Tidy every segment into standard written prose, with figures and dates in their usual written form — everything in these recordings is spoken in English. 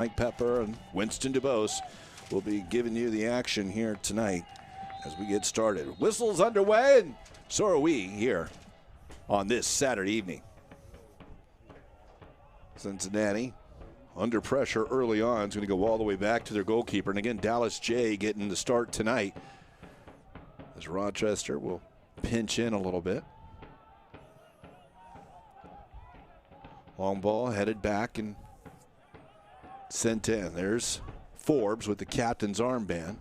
Mike Pepper and Winston DuBose will be giving you the action here tonight as we get started. Whistle's underway, and so are we here on this Saturday evening. Cincinnati under pressure early on. It's going to go all the way back to their goalkeeper. And again, Dallas J getting the start tonight as Rochester will pinch in a little bit. Long ball headed back and sent in. There's Forbes with the captain's armband.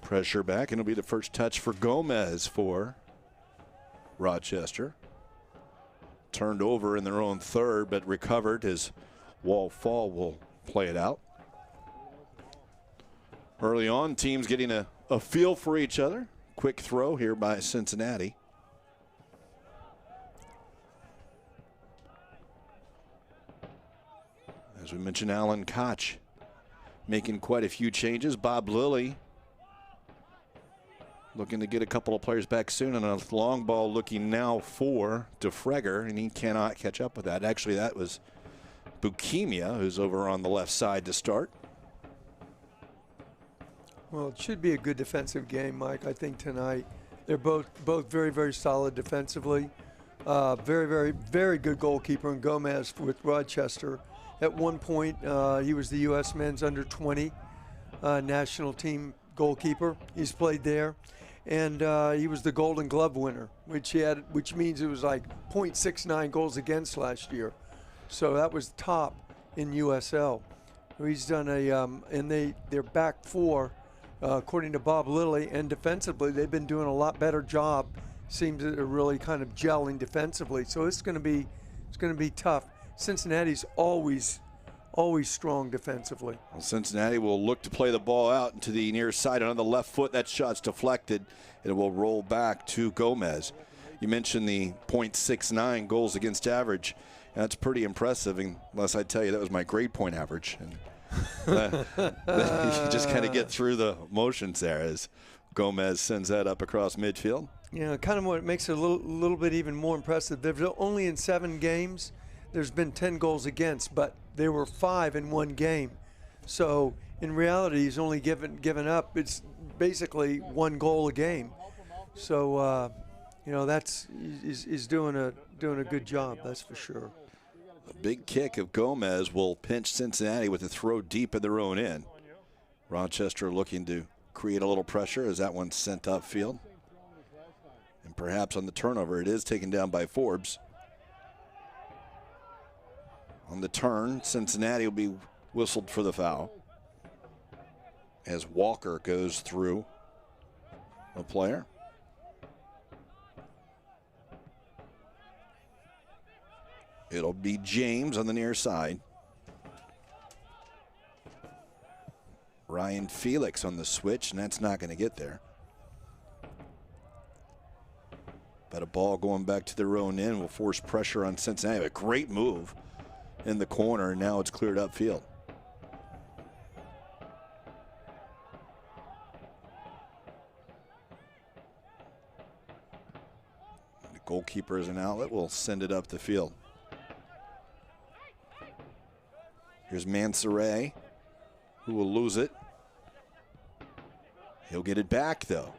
Pressure back, and it'll be the first touch for Gomez for Rochester. Turned over in their own third, but recovered as Wall Fall will play it out. Early on, teams getting a feel for each other. Quick throw here by Cincinnati. As we mentioned, Alan Koch making quite a few changes. Bob Lilly looking to get a couple of players back soon, and a long ball looking now for DeFregger, and he cannot catch up with that. Actually, that was Bukemia, who's over on the left side to start. Well, it should be a good defensive game, Mike, I think tonight. They're both very, very solid defensively. Very good goalkeeper in Gomez with Rochester. At one point, he was the U.S. men's under-20 national team goalkeeper. He's played there. And he was the Golden Glove winner, which means it was like .69 goals against last year. So that was top in USL. He's done their back four, according to Bob Lilly, and defensively they've been doing a lot better job. Seems that they're really kind of gelling defensively. So it's going to be tough. Cincinnati's always strong defensively. Well, Cincinnati will look to play the ball out into the near side on the left foot. That shot's deflected. It will roll back to Gomez. You mentioned the .69 goals against average. That's pretty impressive, unless I tell you that was my grade point average. And you just kind of get through the motions there as Gomez sends that up across midfield. Yeah, kind of what makes it a little bit even more impressive. They've only in 7 games, there's been 10 goals against, but there were 5 in one game. So in reality, he's only given up. It's basically 1 goal a game. So he's doing a good job. That's for sure. A big kick of Gomez will pinch Cincinnati with a throw deep in their own end. Rochester looking to create a little pressure as that one's sent upfield. And perhaps on the turnover, it is taken down by Forbes. On the turn, Cincinnati will be whistled for the foul as Walker goes through a player. It'll be James on the near side. Ryan Felix on the switch, and that's not going to get there. But a ball going back to their own end will force pressure on Cincinnati. A great move in the corner, and now it's cleared upfield. The goalkeeper as an outlet will send it up the field. Here's Mansoray, who will lose it. He'll get it back, though.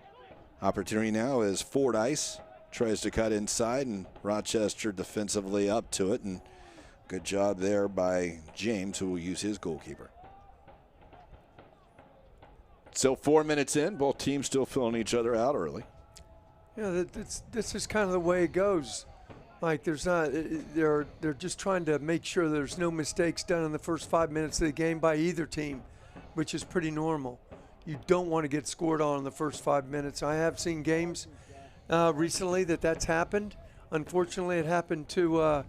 Opportunity now as Fordyce tries to cut inside, and Rochester defensively up to it, and good job there by James, who will use his goalkeeper. So 4 minutes in, both teams still filling each other out early. Yeah, this is kind of the way it goes. Like they're just trying to make sure there's no mistakes done in the first 5 minutes of the game by either team, which is pretty normal. You don't want to get scored on in the first 5 minutes. I have seen games recently that's happened. Unfortunately, it happened to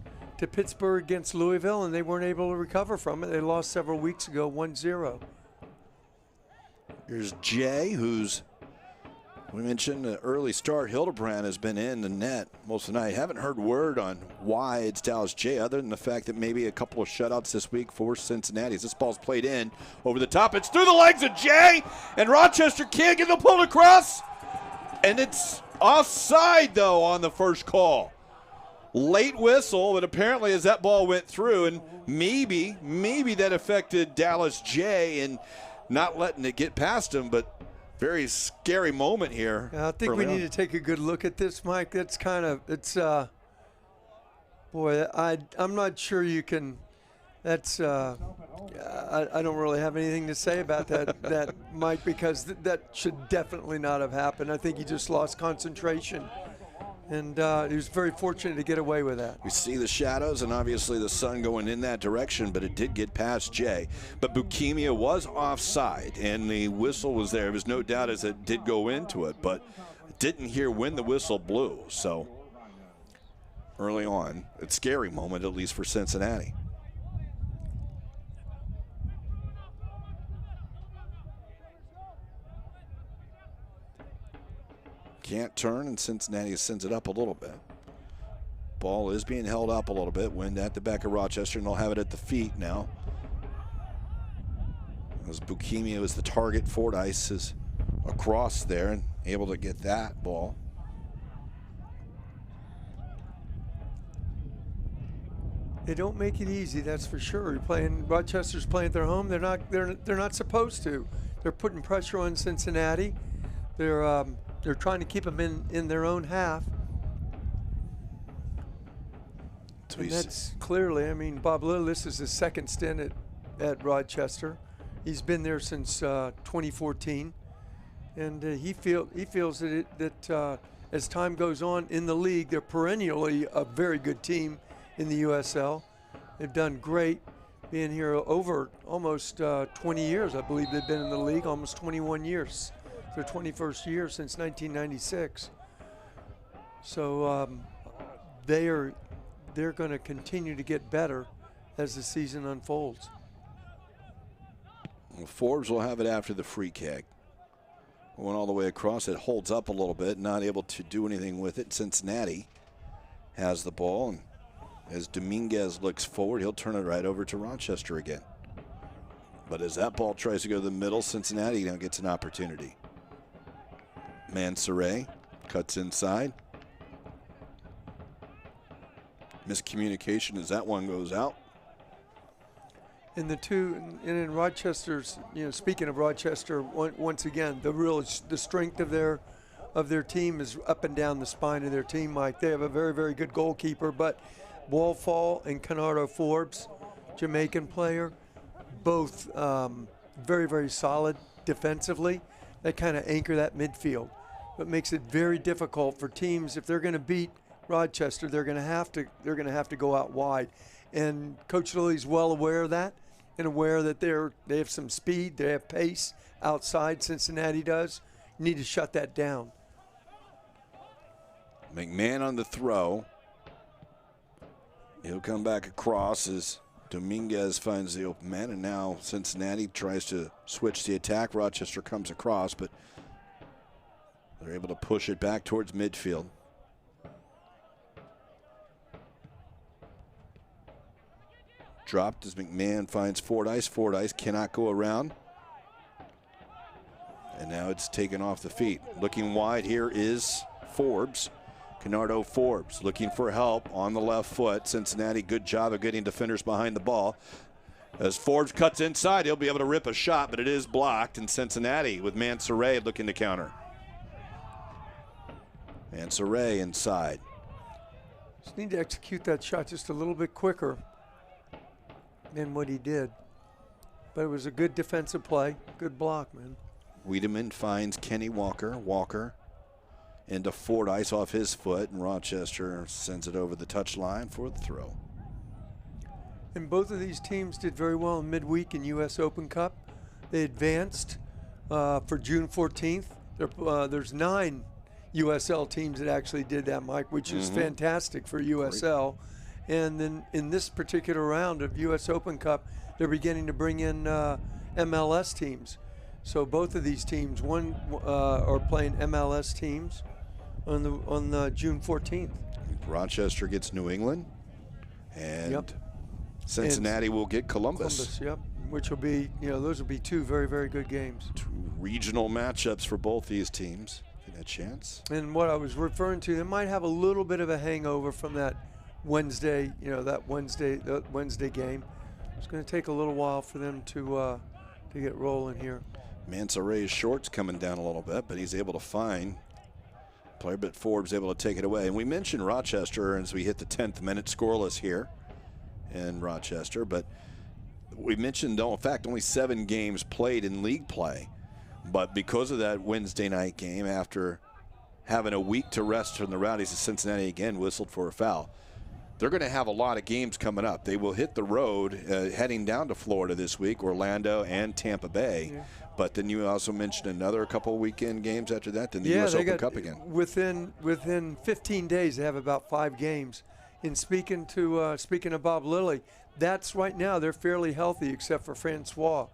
Pittsburgh against Louisville, and they weren't able to recover from it. They lost several weeks ago, 1-0. Here's Jay, who's, we mentioned the early start. Hildebrand has been in the net most of the night. Haven't heard word on why it's Dallas Jay, other than the fact that maybe a couple of shutouts this week for Cincinnati. As this ball's played in over the top, it's through the legs of Jay, and Rochester can't get the pull across, and it's offside though on the first call. late whistle, but apparently as that ball went through, and maybe that affected Dallas J and not letting it get past him, but very scary moment here. Yeah, I think we need to take a good look at this, Mike. That's kind of, boy, I'm not sure you can, that's, I don't really have anything to say about that, Mike, because that should definitely not have happened. I think he just lost concentration. And he was very fortunate to get away with that. We see the shadows and obviously the sun going in that direction, but it did get past Jay. But Bukemia was offside, and the whistle was there. There was no doubt as it did go into it, but didn't hear when the whistle blew. So early on, a scary moment, at least for Cincinnati. Can't turn, and Cincinnati sends it up a little bit. Ball is being held up a little bit. Wind at the back of Rochester, and they'll have it at the feet now. As Bukemia was the target, Fordyce is across there and able to get that ball. They don't make it easy, that's for sure. Rochester's playing at their home. They're not supposed to. They're putting pressure on Cincinnati. They're trying to keep them in their own half. And that's clearly, I mean, Bob Little, this is his second stint at Rochester. He's been there since 2014. And he feels that as time goes on in the league, they're perennially a very good team in the USL. They've done great being here over almost 20 years. I believe they've been in the league almost 21 years. Their 21st year since 1996. So they're going to continue to get better as the season unfolds. Well, Forbes will have it after the free kick. Went all the way across. It holds up a little bit, not able to do anything with it. Cincinnati has the ball, and as Dominguez looks forward, he'll turn it right over to Rochester again. But as that ball tries to go to the middle, Cincinnati now gets an opportunity. Mansoray cuts inside. Miscommunication as that one goes out. And in Rochester's, speaking of Rochester, once again, the strength of their team is up and down the spine of their team, Mike. They have a very, very good goalkeeper, but Wallfall and Canardo Forbes, Jamaican player, both very, very solid defensively. They kind of anchor that midfield. But makes it very difficult for teams if they're going to beat Rochester. They're going to have to go out wide, and Coach Lilly's well aware of that, and aware that they have some speed, they have pace outside. Cincinnati does. You need to shut that down. McMahon on the throw. He'll come back across as Dominguez finds the open man, and now Cincinnati tries to switch the attack. Rochester comes across, but they're able to push it back towards midfield. Dropped as McMahon finds Fordyce. Fordyce cannot go around. And now it's taken off the feet. Looking wide here is Forbes. Canardo Forbes looking for help on the left foot. Cincinnati, good job of getting defenders behind the ball. As Forbes cuts inside, he'll be able to rip a shot, but it is blocked. And Cincinnati with Mansoray looking to counter. Mansoray inside. Just need to execute that shot just a little bit quicker than what he did. But it was a good defensive play. Good block, man. Wiedemann finds Kenny Walker. Walker into Fordyce off his foot, and Rochester sends it over the touchline for the throw. And both of these teams did very well in midweek in U.S. Open Cup. They advanced for June 14th. There's 9 USL teams that actually did that, Mike, which is fantastic for USL. Great. And then in this particular round of U.S. Open Cup, they're beginning to bring in MLS teams. So both of these teams, are playing MLS teams on the June 14th. Rochester gets New England, and Cincinnati will get Columbus. Yep, which will be, those will be 2 very, very good games. 2 regional matchups for both these teams. Get a chance. And what I was referring to, they might have a little bit of a hangover from that Wednesday, the Wednesday game. It's going to take a little while for them to get rolling here. Mansore's short's coming down a little bit, but he's able to find player, but Forbes able to take it away. And we mentioned Rochester as we hit the 10th minute scoreless here in Rochester, but we mentioned, in fact, only 7 games played in league play. But because of that Wednesday night game, after having a week to rest from the Rowdies of Cincinnati, again whistled for a foul. They're going to have a lot of games coming up. They will hit the road heading down to Florida this week, Orlando and Tampa Bay. Yeah. But then you also mentioned another couple weekend games after that, then the U.S. Open Cup again. Within 15 days, they have about 5 games. And speaking of Bob Lilly, that's right now they're fairly healthy except for Francois.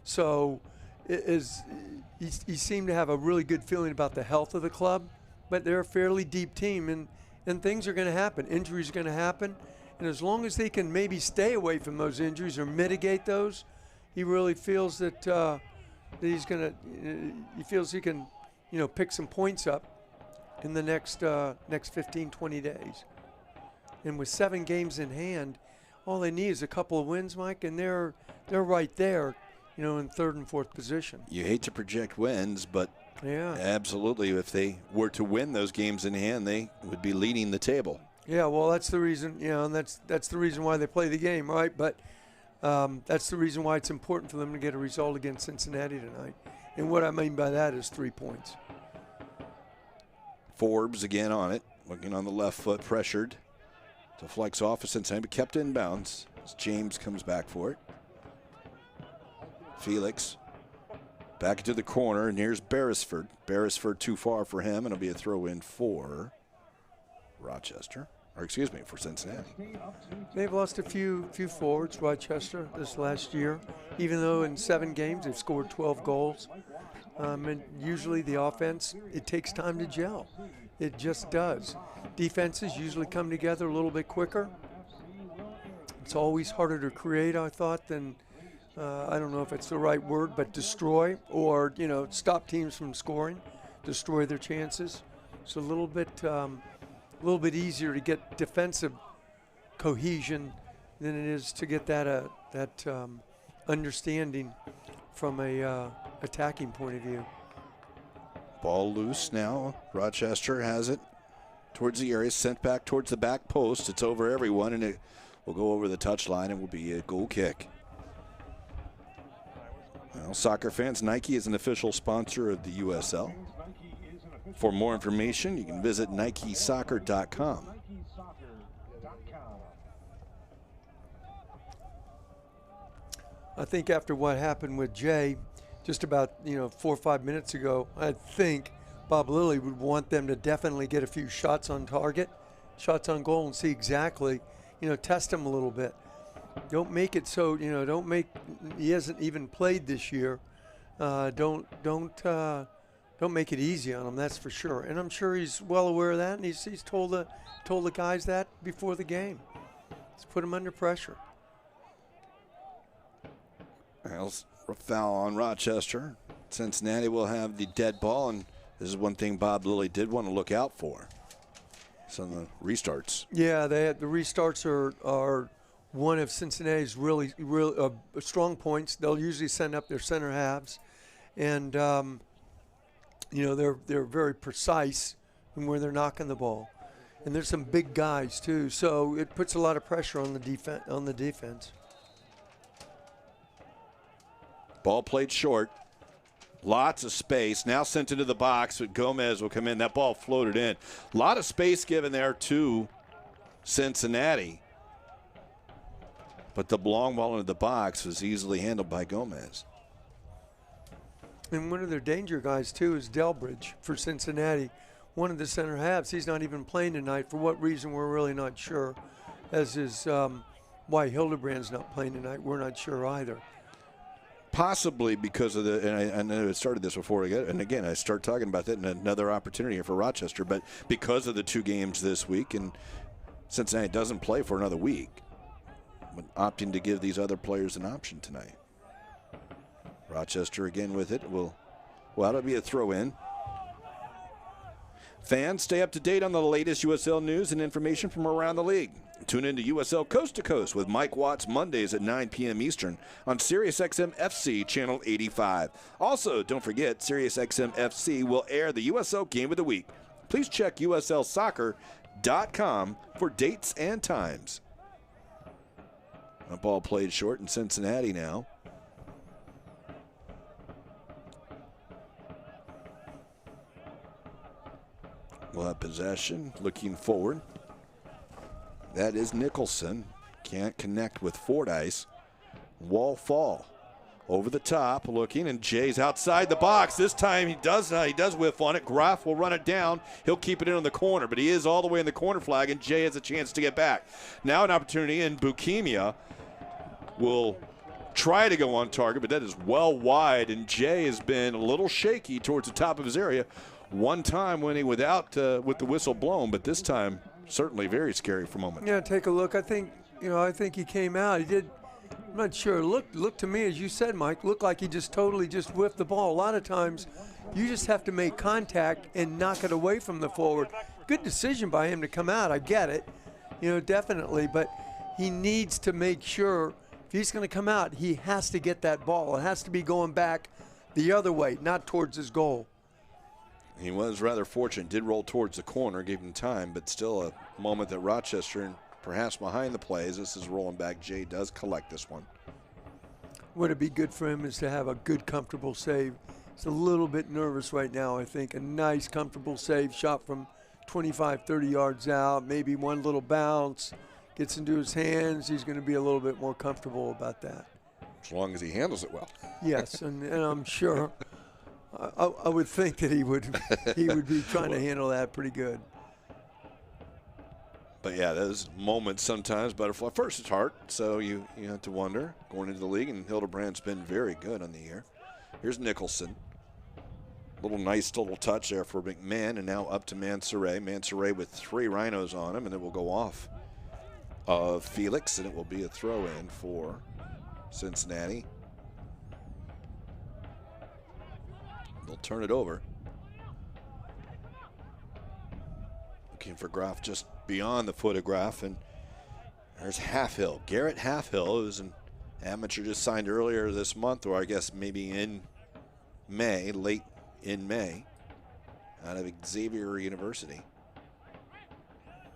So he seemed to have a really good feeling about the health of the club, but they're a fairly deep team, and things are going to happen. Injuries are going to happen. And as long as they can maybe stay away from those injuries or mitigate those, he really feels that he feels he can, pick some points up in the next 15, 20 days. And with 7 games in hand, all they need is a couple of wins, Mike, and they're right there, in 3rd and 4th position. You hate to project wins, but yeah, absolutely, if they were to win those games in hand, they would be leading the table. Yeah, well, that's the reason, and that's the reason why they play the game, right? But that's the reason why it's important for them to get a result against Cincinnati tonight. And what I mean by that is 3 points. Forbes again on it, looking on the left foot, pressured to flex off of Cincinnati, but kept in bounds as James comes back for it. Felix back into the corner, and here's Beresford. Beresford too far for him, and it'll be a throw in for Rochester. Or excuse me, for Cincinnati. They've lost a few forwards, Rochester, this last year, even though in 7 games they've scored 12 goals. And usually the offense, it takes time to gel. It just does. Defenses usually come together a little bit quicker. It's always harder to create, I thought, than, I don't know if it's the right word, but destroy or, stop teams from scoring, destroy their chances. It's a little bit easier to get defensive cohesion than it is to get that understanding from a attacking point of view. Ball loose now. Rochester has it towards the area, sent back towards the back post. It's over everyone, and it will go over the touchline and will be a goal kick. Well, soccer fans, Nike is an official sponsor of the USL. For more information, you can visit NikeSoccer.com. I think after what happened with Jay just about 4 or 5 minutes ago, I think Bob Lilly would want them to definitely get a few shots on target, shots on goal, and see exactly, test him a little bit. Don't make it so, he hasn't even played this year. Don't make it easy on him, that's for sure. And I'm sure he's well aware of that, and he's told the guys that before the game. Let's put him under pressure. Well, a foul on Rochester. Cincinnati will have the dead ball, and this is one thing Bob Lilly did want to look out for. Some of the restarts. Yeah, the restarts are one of Cincinnati's really strong points. They'll usually send up their center halves, and they're very precise in where they're knocking the ball, and there's some big guys too. So it puts a lot of pressure on the defense. Ball played short. Lots of space. Now sent into the box, but Gomez will come in. That ball floated in. A lot of space given there to Cincinnati. But the long ball into the box was easily handled by Gomez. And one of their danger guys, too, is Delbridge for Cincinnati. One of the center halves. He's not even playing tonight. For what reason, we're really not sure. As is why Hildebrand's not playing tonight. We're not sure either. Possibly because of and I know it started this before and again I start talking about that in another opportunity here for Rochester, but because of the 2 games this week, and Cincinnati doesn't play for another week, but opting to give these other players an option tonight. Rochester again with it. It'll be a throw in. Fans, stay up to date on the latest USL news and information from around the league. Tune in to USL Coast to Coast with Mike Watts Mondays at 9 p.m. Eastern on SiriusXM FC Channel 85. Also, don't forget, SiriusXM FC will air the USL Game of the Week. Please check USLsoccer.com for dates and times. A ball played short in Cincinnati now. We'll have possession, looking forward. That is Nicholson. Can't connect with Fordyce. Wall fall. Over the top, looking, and Jay's outside the box. This time he does whiff on it. Graff will run it down. He'll keep it in on the corner, but he is all the way in the corner flag, and Jay has a chance to get back. Now an opportunity, and Bukimia will try to go on target, but that is well wide, and Jay has been a little shaky towards the top of his area. One time when he with the whistle blown, but this time certainly very scary for a moment. Yeah, take a look. I think he came out. He did. I'm not sure. Look to me, as you said, Mike. Looked like he just totally whiffed the ball. A lot of times, you just have to make contact and knock it away from the forward. Good decision by him to come out. I get it, definitely. But he needs to make sure if he's going to come out, he has to get that ball. It has to be going back the other way, not towards his goal. He was rather fortunate, did roll towards the corner, gave him time, but still a moment that Rochester, and perhaps behind the plays, this is rolling back. Jay does collect this one. Would it be good for him is to have a good, comfortable save. He's a little bit nervous right now, I think. A nice, comfortable save, shot from 25, 30 yards out, maybe one little bounce, gets into his hands. He's going to be a little bit more comfortable about that. As long as he handles it well. Yes, and I'm sure. I would think that he would be trying to handle that pretty good. But yeah, those moments sometimes butterfly. First it's hard, so you have to wonder going into the league, and Hildebrandt's been very good on the year. Here's Nicholson. Nice little touch there for McMahon, and now up to Mansoure. Mansoure with 3 rhinos on him, and it will go off of Felix, and it will be a throw in for Cincinnati. They'll turn it over. Looking for Graff just beyond the photograph, and there's Halfhill. Garrett Halfhill, who's an amateur just signed earlier this month, or I guess maybe in May, late in May, out of Xavier University.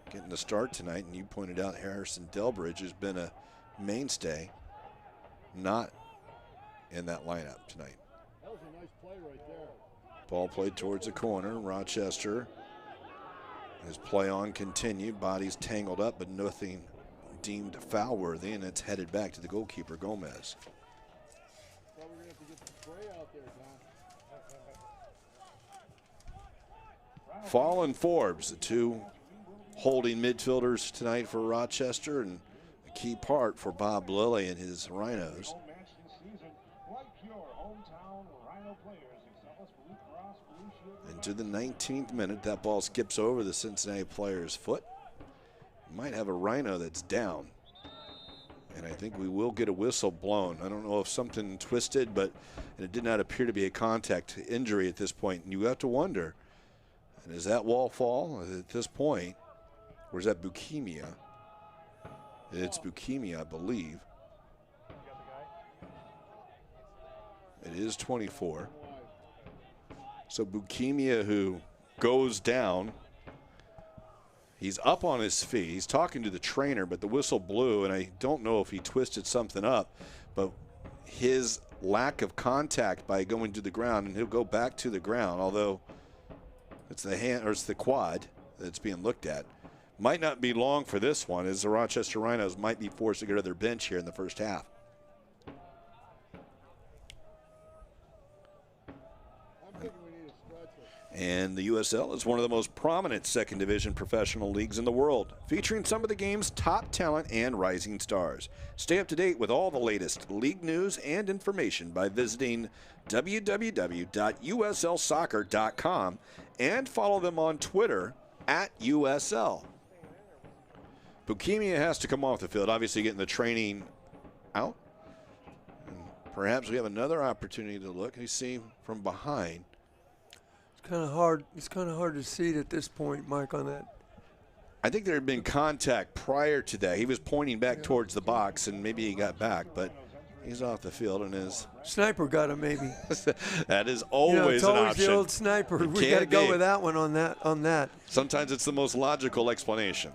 Getting the start tonight, and you pointed out Harrison Delbridge has been a mainstay, not in that lineup tonight. That was a nice play right there. Ball played towards the corner. Rochester, his play on continued. Bodies tangled up, but nothing deemed foul worthy, and it's headed back to the goalkeeper, Gomez. Thought we were going to have to get the spray out there, Don. Fall and Forbes, the 2 holding midfielders tonight for Rochester, and a key part for Bob Lilly and his Rhinos. Into the 19th minute, that ball skips over the Cincinnati player's foot. Might have a Rhino that's down, and I think we will get a whistle blown. I don't know if something twisted, but it did not appear to be a contact injury at this point. And you have to wonder, and is that wall fall at this point, or is that Bukimia? It's Bukimia, I believe. It is 24. So Bukimia, who goes down, he's up on his feet. He's talking to the trainer, but the whistle blew, and I don't know if he twisted something up, but his lack of contact by going to the ground, and he'll go back to the ground, although it's the hand or it's the quad that's being looked at. Might not be long for this one, as the Rochester Rhinos might be forced to go to their bench here in the first half. And the USL is one of the most prominent second division professional leagues in the world, featuring some of the game's top talent and rising stars. Stay up to date with all the latest league news and information by visiting www.uslsoccer.com and follow them on Twitter @USL. Bukimia has to come off the field, obviously getting the training out. And perhaps we have another opportunity to look and see from behind. kind of hard. It's kind of hard to see it at this point, Mike, on that. I think there had been contact prior to that. He was pointing back towards the box, and maybe he got back, but he's off the field and is. Sniper got him, maybe. That is always it's an always option. the old sniper. It We got to can go be. with that one on that. Sometimes it's the most logical explanation.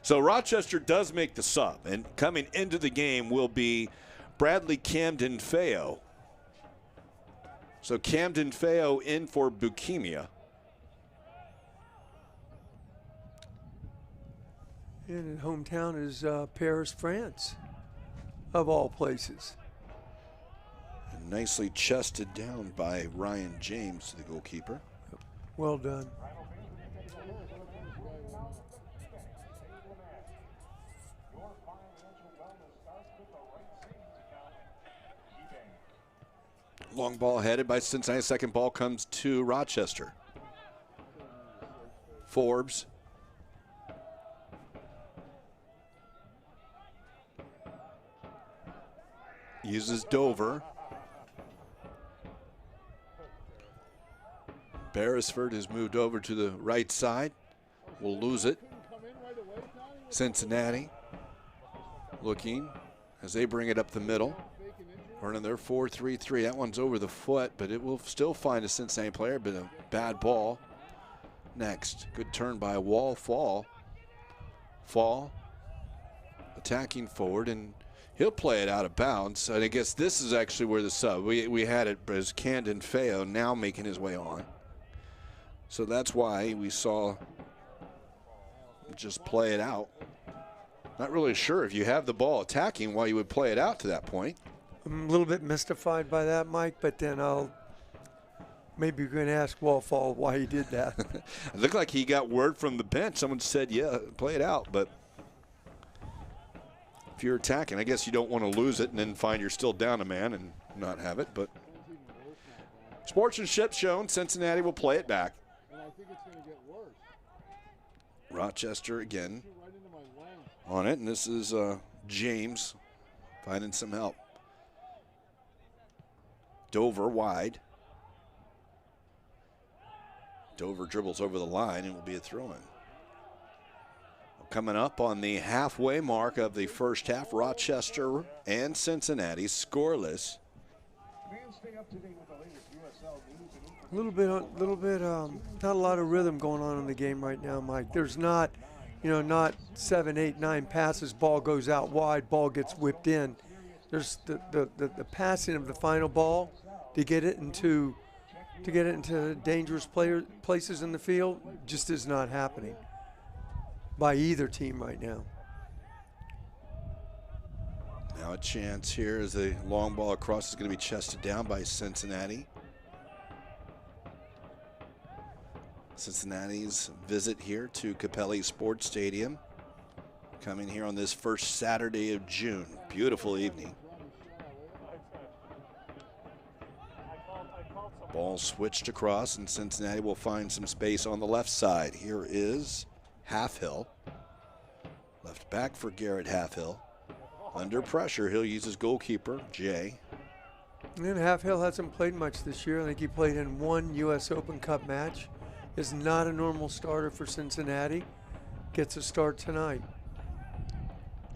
So Rochester does make the sub, and coming into the game will be Bradley Camden Fewo. So Camden Fewo in for Bukemia. And his hometown is Paris, France, of all places. And nicely chested down by Ryan James, the goalkeeper. Well done. Long ball headed by Cincinnati. Second ball comes to Rochester. Forbes. Uses Dover. Beresford has moved over to the right side. Will lose it. Cincinnati looking as they bring it up the middle. Running their 4-3-3. That one's over the foot, but it will still find a Cincinnati player, but a bad ball. Next, good turn by Wall Fall. Fall attacking forward, and he'll play it out of bounds. And I guess this is actually where the sub. We had it as Camden Fewo now making his way on. So that's why we saw just play it out. Not really sure if you have the ball attacking why you would play it out to that point. I'm a little bit mystified by that, Mike, but then maybe you're going to ask Wallfall why he did that. It looked like he got word from the bench. Someone said, yeah, play it out. But if you're attacking, I guess you don't want to lose it and then find you're still down a man and not have it. But sportsmanship shown. Cincinnati will play it back. And I think it's going to get worse. Rochester again Right into my lens. on it. And this is James finding some help. Dover wide. Dover dribbles over the line and will be a throw-in. Coming up on the halfway mark of the first half, Rochester and Cincinnati scoreless. A little bit, not a lot of rhythm going on in the game right now, Mike. There's not, not 7, 8, 9 passes. Ball goes out wide. Ball gets whipped in. There's the passing of the final ball to get it into dangerous places in the field just is not happening by either team right now. Now a chance here as the long ball across is going to be chested down by Cincinnati. Cincinnati's visit here to Capelli Sports Stadium. Coming here on this first Saturday of June. Beautiful evening. Ball switched across, and Cincinnati will find some space on the left side. Here is Halfhill. Left back for Garrett Halfhill. Under pressure, he'll use his goalkeeper, Jay. And Halfhill hasn't played much this year. I think he played in one U.S. Open Cup match. Is not a normal starter for Cincinnati. Gets a start tonight.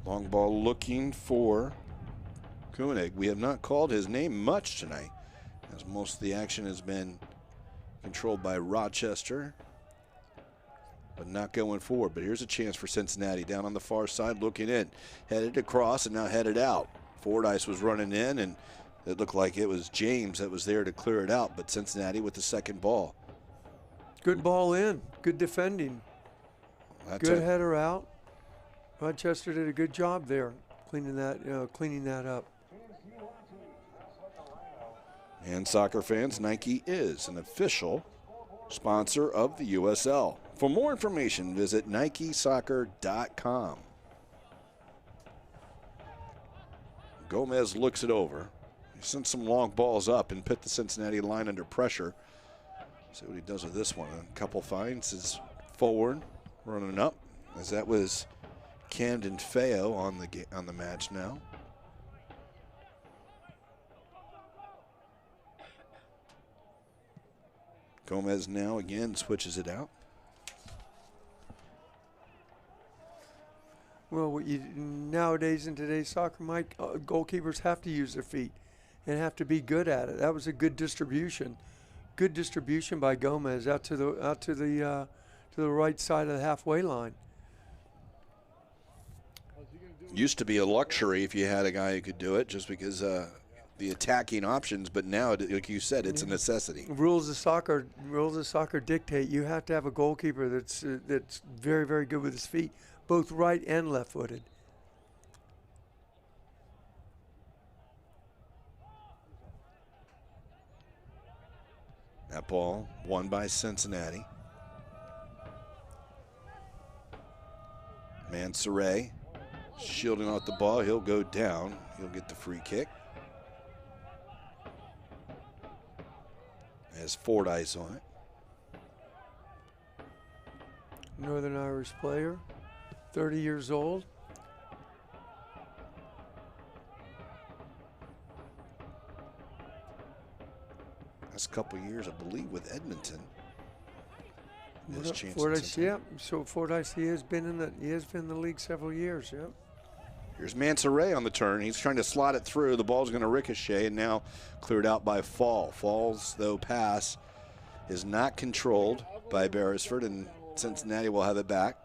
Long ball looking for Koenig. We have not called his name much tonight, as most of the action has been controlled by Rochester, but not going forward. But here's a chance for Cincinnati down on the far side, looking in, headed across and now headed out. Fordyce was running in, and it looked like it was James that was there to clear it out, but Cincinnati with the second ball. Good ball in, good defending, good header out. Rochester did a good job there, cleaning that up. And soccer fans, Nike is an official sponsor of the USL. For more information, visit NikeSoccer.com. Gomez looks it over. He sent some long balls up and put the Cincinnati line under pressure. See what he does with this one. A couple finds his forward, running up, as that was Camden Fewo on the match now. Gomez now again switches it out. Well, nowadays in today's soccer, Mike, goalkeepers have to use their feet and have to be good at it. That was a good distribution. Good distribution by Gomez out to the right side of the halfway line. Used to be a luxury if you had a guy who could do it, just because the attacking options. But now, like you said, it's a necessity. Rules of soccer dictate you have to have a goalkeeper that's very, very good with his feet, both right and left-footed. That ball won by Cincinnati. Mansoray shielding off the ball. He'll go down. He'll get the free kick. Has Fordyce on it. Northern Irish player, 30 years old. Last couple of years, I believe, with Edmonton. Fordyce, yeah. So Fordyce, he has been in the league several years. Yeah. Here's Mansoray on the turn. He's trying to slot it through. The ball's going to ricochet and now cleared out by Fall. Fall's, though, pass is not controlled by Beresford, and Cincinnati will have it back.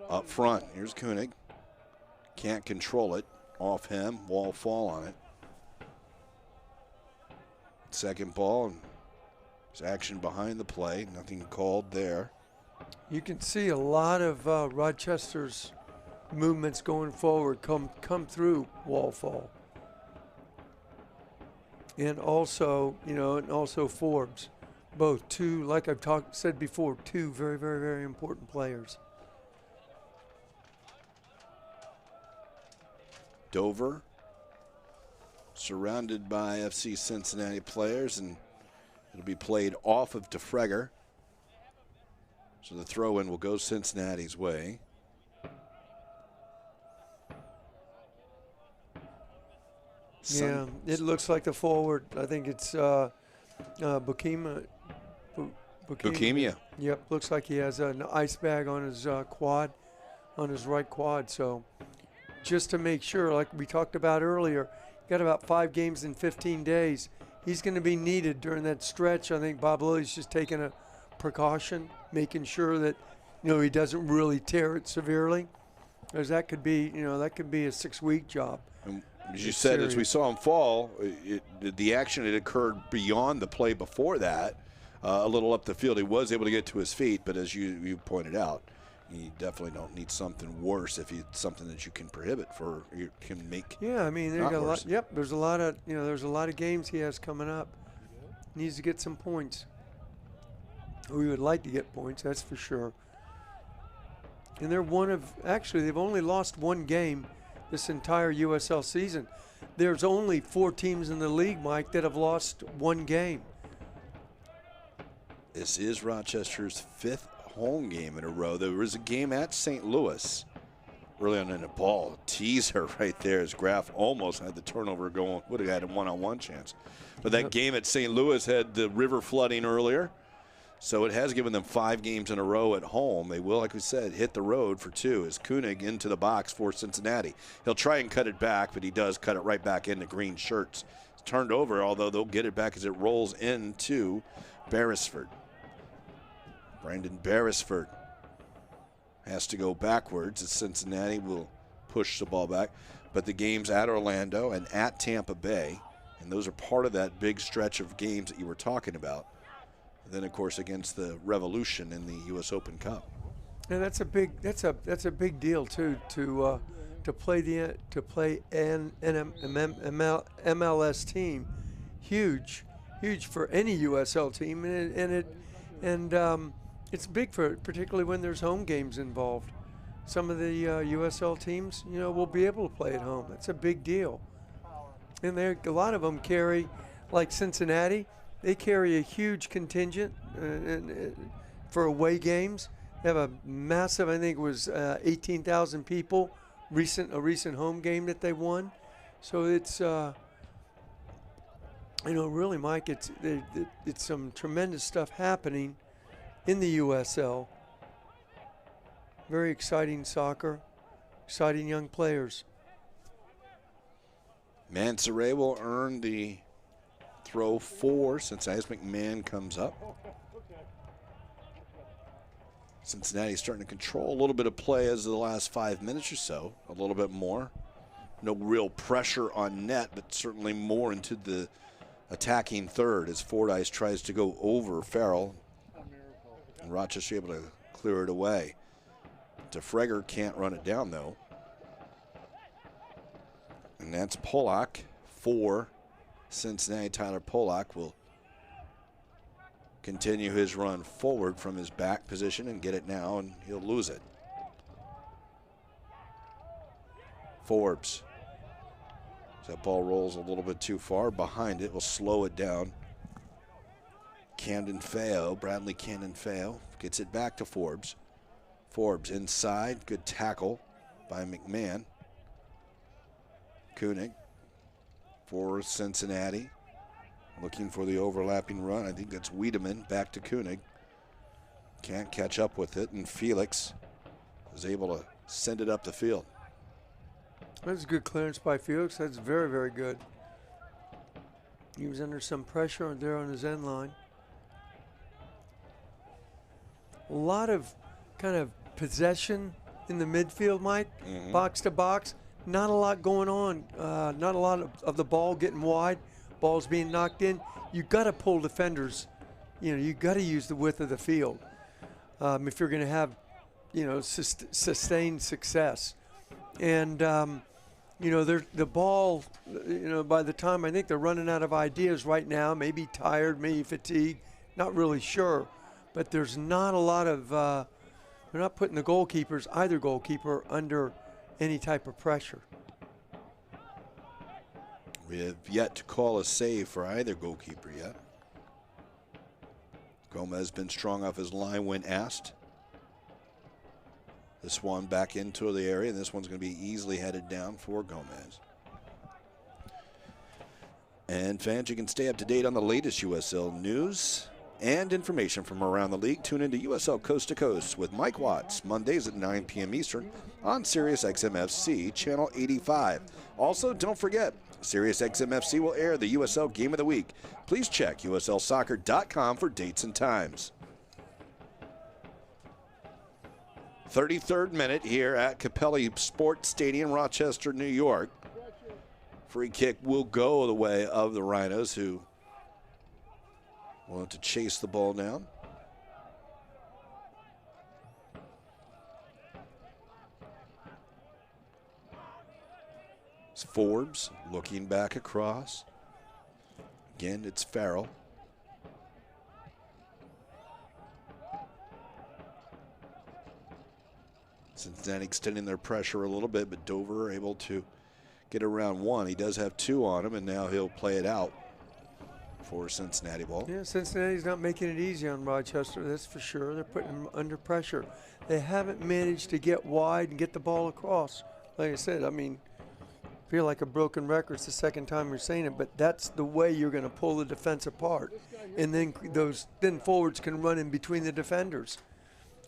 Up front, here's Koenig. Can't control it. Off him, Wall Fall on it. Second ball, and there's action behind the play. Nothing called there. You can see a lot of Rochester's movements going forward come through Wall Fall. And also, Forbes. Both two, like I've said before, two very, very, very important players. Dover, surrounded by FC Cincinnati players, and it'll be played off of DeFregger. So the throw-in will go Cincinnati's way. Yeah, it looks like the forward. I think it's Bukima. Bukimia. Yep, looks like he has an ice bag on his quad, on his right quad. So just to make sure, like we talked about earlier, got about 5 games in 15 days. He's going to be needed during that stretch. I think Bob Lilly's just taking a precaution, making sure that he doesn't really tear it severely, because that could be a 6-week job. And as you said, as we saw him fall, the action had occurred beyond the play before that. A little up the field, he was able to get to his feet, but as you pointed out, you definitely don't need something worse if it's something that you can prohibit for. You can make. Yeah, I mean, there's a lot. Yep, there's a lot of games he has coming up. Needs to get some points. We would like to get points, that's for sure. And they're they've only lost 1 game this entire USL season. There's only 4 teams in the league, Mike, that have lost 1 game. This is Rochester's 5th home game in a row. There was a game at St. Louis early on in the ball. Teaser right there as Graff almost had the turnover going. Would have had a one-on-one chance. But that game at St. Louis had the river flooding earlier. So it has given them 5 games in a row at home. They will, like we said, hit the road for 2 as Koenig into the box for Cincinnati. He'll try and cut it back, but he does cut it right back into green shirts. It's turned over, although they'll get it back as it rolls into Beresford. Brandon Beresford has to go backwards as Cincinnati will push the ball back. But the games at Orlando and at Tampa Bay, and those are part of that big stretch of games that you were talking about. And then, of course, against the Revolution in the U.S. Open Cup. And that's a big deal too to play an MLS team. Huge for any USL team, and it's big particularly when there's home games involved. Some of the USL teams, will be able to play at home. That's a big deal. And a lot of them carry, like Cincinnati, they carry a huge contingent for away games. They have a massive, I think it was 18,000 people, a recent home game that they won. So it's, really, Mike, it's some tremendous stuff happening in the USL. Very exciting soccer, exciting young players. Mansoray will earn the throw for Cincinnati as McMahon comes up. Cincinnati starting to control a little bit of play as of the last 5 minutes or so, a little bit more. No real pressure on net, but certainly more into the attacking third as Fordyce tries to go over Farrell. And Rochester able to clear it away. DeFreger can't run it down, though. And that's Polak for Cincinnati. Tyler Polak will continue his run forward from his back position and get it now, and he'll lose it. Forbes. As that ball rolls a little bit too far behind it, will slow it down. Camden Fewo, Bradley Camden Fewo, gets it back to Forbes. Forbes inside, good tackle by McMahon. Koenig for Cincinnati, looking for the overlapping run. I think that's Wiedemann back to Koenig. Can't catch up with it, and Felix is able to send it up the field. That's a good clearance by Felix. That's very, very good. He was under some pressure there on his end line. A lot of kind of possession in the midfield, Mike, box to box. Not a lot going on. Not a lot of the ball getting wide. Ball's being knocked in. You got to pull defenders. You got to use the width of the field if you're going to have, sustained success. And the ball. By the time I think they're running out of ideas right now. Maybe tired, maybe fatigued. Not really sure. But there's not a lot of. They're not putting the either goalkeeper, under any type of pressure. We have yet to call a save for either goalkeeper yet. Gomez has been strong off his line when asked. This one back into the area, and this one's going to be easily headed down for Gomez. And fans, you can stay up to date on the latest USL news and information from around the league. Tune into USL Coast to Coast with Mike Watts, Mondays at 9 p.m. Eastern on Sirius XM-FC, Channel 85. Also, don't forget, Sirius XM-FC will air the USL Game of the Week. Please check USLsoccer.com for dates and times. 33rd minute here at Capelli Sports Stadium, Rochester, New York. Free kick will go the way of the Rhinos, who want to chase the ball down. It's Forbes looking back across. Again, it's Farrell. Cincinnati extending their pressure a little bit, but Dover able to get around one. He does have two on him, and now he'll play it out for Cincinnati ball. Yeah, Cincinnati's not making it easy on Rochester, that's for sure. They're putting them under pressure. They haven't managed to get wide and get the ball across. Like I said, I feel like a broken record. It's the second time we're saying it, but that's the way you're going to pull the defense apart. And then those thin forwards can run in between the defenders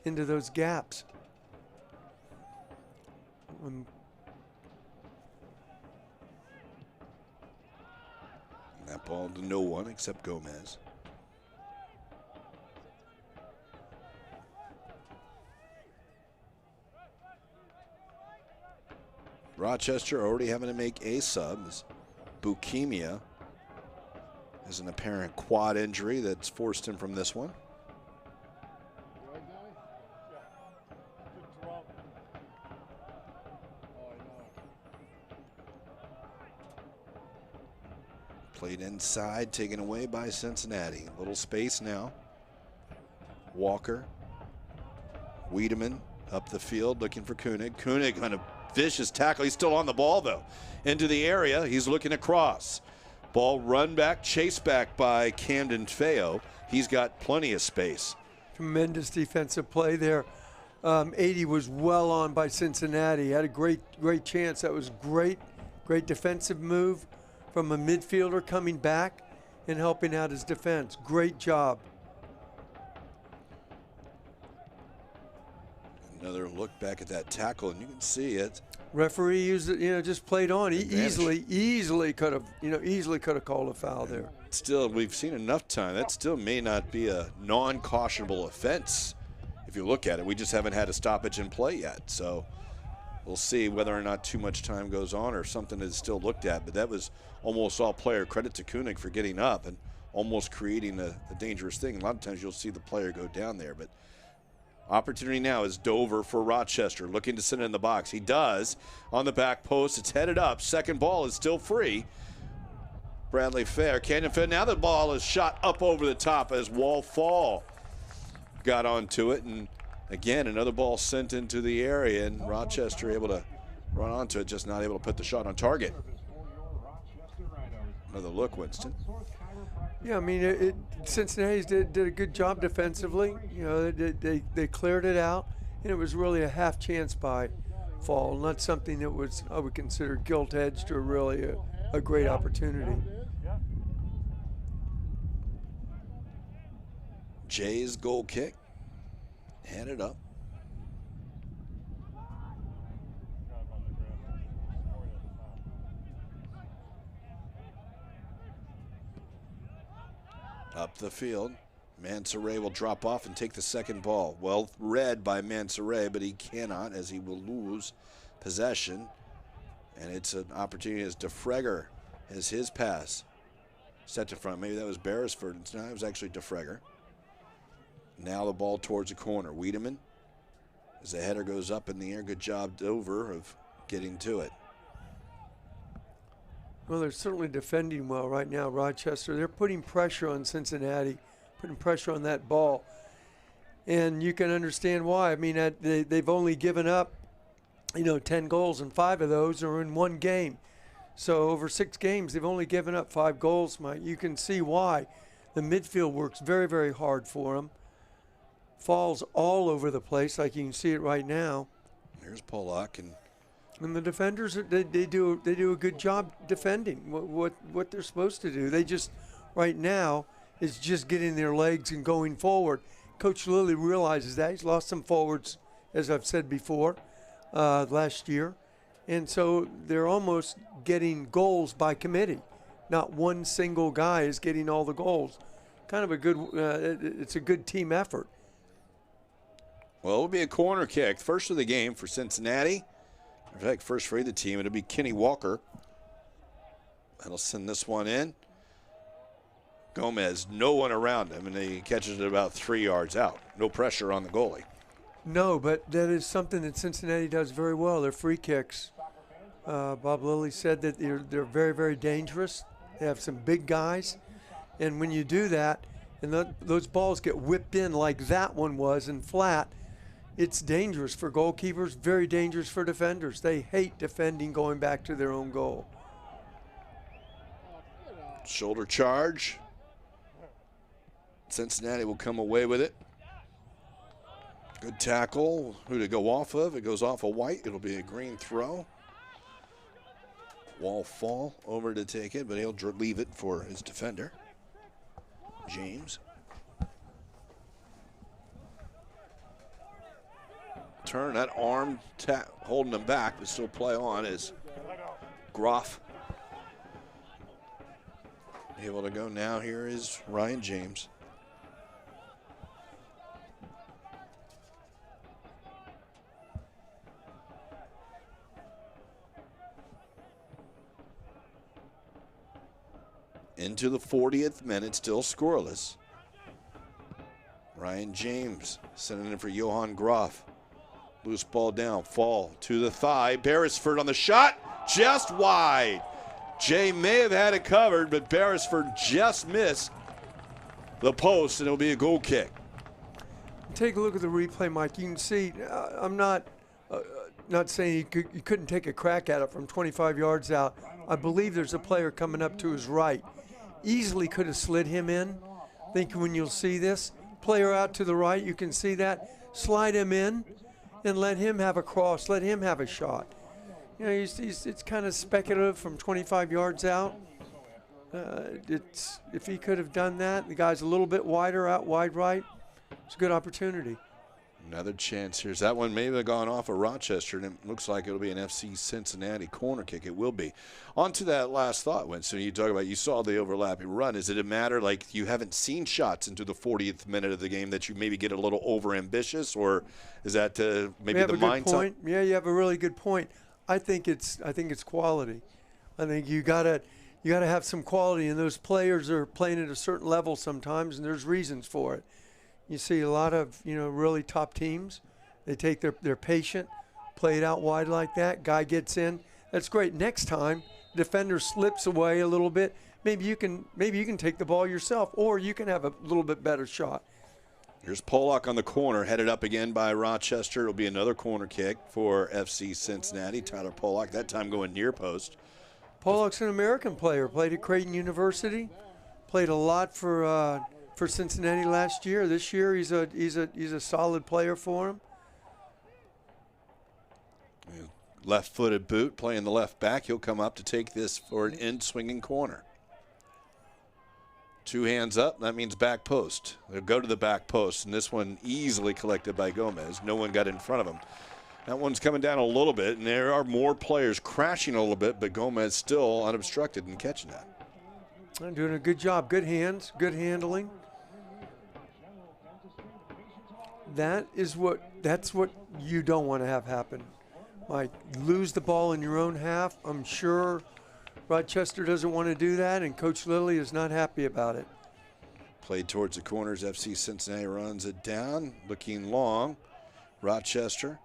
into those gaps. That ball to no one except Gomez. Rochester already having to make a sub. As Bukemia has an apparent quad injury that's forced him from this one. Played inside, taken away by Cincinnati. Little space now. Walker. Wiedemann up the field looking for Koenig. Koenig on a vicious tackle. He's still on the ball, though. Into the area. He's looking across. Ball run back, chase back by Camden Fewo. He's got plenty of space. Tremendous defensive play there. 80 was well on by Cincinnati. Had a great chance. That was great Great defensive move from a midfielder coming back and helping out his defense. Great job. Another look back at that tackle, and you can see it. Referee used it, just played on. He Advantage. easily could have called a foul there. Still, we've seen enough time. That still may not be a non-cautionable offense if you look at it. We just haven't had a stoppage in play yet. So we'll see whether or not too much time goes on or something is still looked at. But that was almost all player credit to Koenig for getting up and almost creating a dangerous thing. A lot of times you'll see the player go down there. But opportunity now is Dover for Rochester, looking to sit in the box. He does on the back post. It's headed up. Second ball is still free. Bradley Fair, Canyon Fair. Now the ball is shot up over the top as Wall Fall got onto it. And again, another ball sent into the area, and Rochester able to run onto it, just not able to put the shot on target. Another look, Winston. Yeah, I mean, Cincinnati did a good job defensively. They cleared it out, and it was really a half chance by Fall, not something that was I would consider gilt-edged or really a great opportunity. Jay's goal kick, handed up. Up the field, Mansoray will drop off and take the second ball. Well read by Mansoray, but he cannot, as he will lose possession. And it's an opportunity as DeFreger has his pass set to front. Maybe that was Beresford. No, it was actually DeFreger. Now the ball towards the corner. Wiedemann, as the header goes up in the air. Good job, Dover, of getting to it. Well, they're certainly defending well right now, Rochester. They're putting pressure on Cincinnati, putting pressure on that ball. And you can understand why. I mean, they've only given up, 10 goals, and 5 of those are in one game. So over 6 games, they've only given up 5 goals, Mike. You can see why. The midfield works very, very hard for them. Falls all over the place, like you can see it right now. Here's Pollock, and the defenders, they do a good job defending what they're supposed to do. They just, right now, is just getting their legs and going forward. Coach Lilly realizes that. He's lost some forwards, as I've said before, last year. And so they're almost getting goals by committee. Not one single guy is getting all the goals. Kind of a good, it's a good team effort. well, it'll be a corner kick. First of the game for Cincinnati. In fact, first for either team. It'll be Kenny Walker. That'll send this one in. Gomez, no one around him, and he catches it about 3 yards out. No pressure on the goalie. No, but that is something that Cincinnati does very well. Their free kicks. Bob Lilly said that they're very, very dangerous. They have some big guys. And when you do that, and those balls get whipped in like that one was and flat, it's dangerous for goalkeepers, very dangerous for defenders. They hate defending going back to their own goal. Shoulder charge. Cincinnati will come away with it. Good tackle. Who to go off of? It goes off of White. It'll be a green throw. Wall Fall over to take it, but he'll leave it for his defender, James. Turn that arm holding him back, but still play on is Groff. Able to go now. Here is Ryan James. Into the 40th minute, still scoreless. Ryan James sending it for Johan Groff. Loose ball down, Fall to the thigh. Beresford on the shot, just wide. Jay may have had it covered, but Beresford just missed the post, and it'll be a goal kick. Take a look at the replay, Mike. You can see, I'm not saying you couldn't take a crack at it from 25 yards out. I believe there's a player coming up to his right. Easily could have slid him in. I think when you'll see this, player out to the right, you can see that. Slide him in and let him have a cross, let him have a shot. You know, it's kind of speculative from 25 yards out. If he could have done that, the guy's a little bit wider out wide right. It's a good opportunity. Another chance. Here's that one. Maybe gone off of Rochester, and it looks like it'll be an FC Cincinnati corner kick. It will be. On to that last thought, Winston. You talk about you saw the overlapping run. Is it a matter like you haven't seen shots into the 40th minute of the game that you maybe get a little over-ambitious, or is that maybe the mindset? Point. Yeah, you have a really good point. I think it's quality. I think you gotta have some quality, and those players are playing at a certain level sometimes, and there's reasons for it. You see a lot of, really top teams. They take their patient, play it out wide like that. Guy gets in. That's great. Next time, defender slips away a little bit. Maybe you can take the ball yourself, or you can have a little bit better shot. Here's Pollock on the corner, headed up again by Rochester. It'll be another corner kick for FC Cincinnati. Tyler Pollock, that time going near post. Pollock's an American player. Played at Creighton University. Played a lot for Cincinnati last year. This year, he's a solid player for him. Left-footed boot, playing the left back. He'll come up to take this for an in-swinging corner. Two hands up, that means back post. They'll go to the back post, and this one easily collected by Gomez. No one got in front of him. That one's coming down a little bit, and there are more players crashing a little bit, but Gomez still unobstructed in catching that. I'm doing a good job. Good hands, good handling. That's what you don't want to have happen. Like, lose the ball in your own half. I'm sure Rochester doesn't want to do that, and Coach Lilly is not happy about it. Played towards the corners. FC Cincinnati runs it down, looking long. Rochester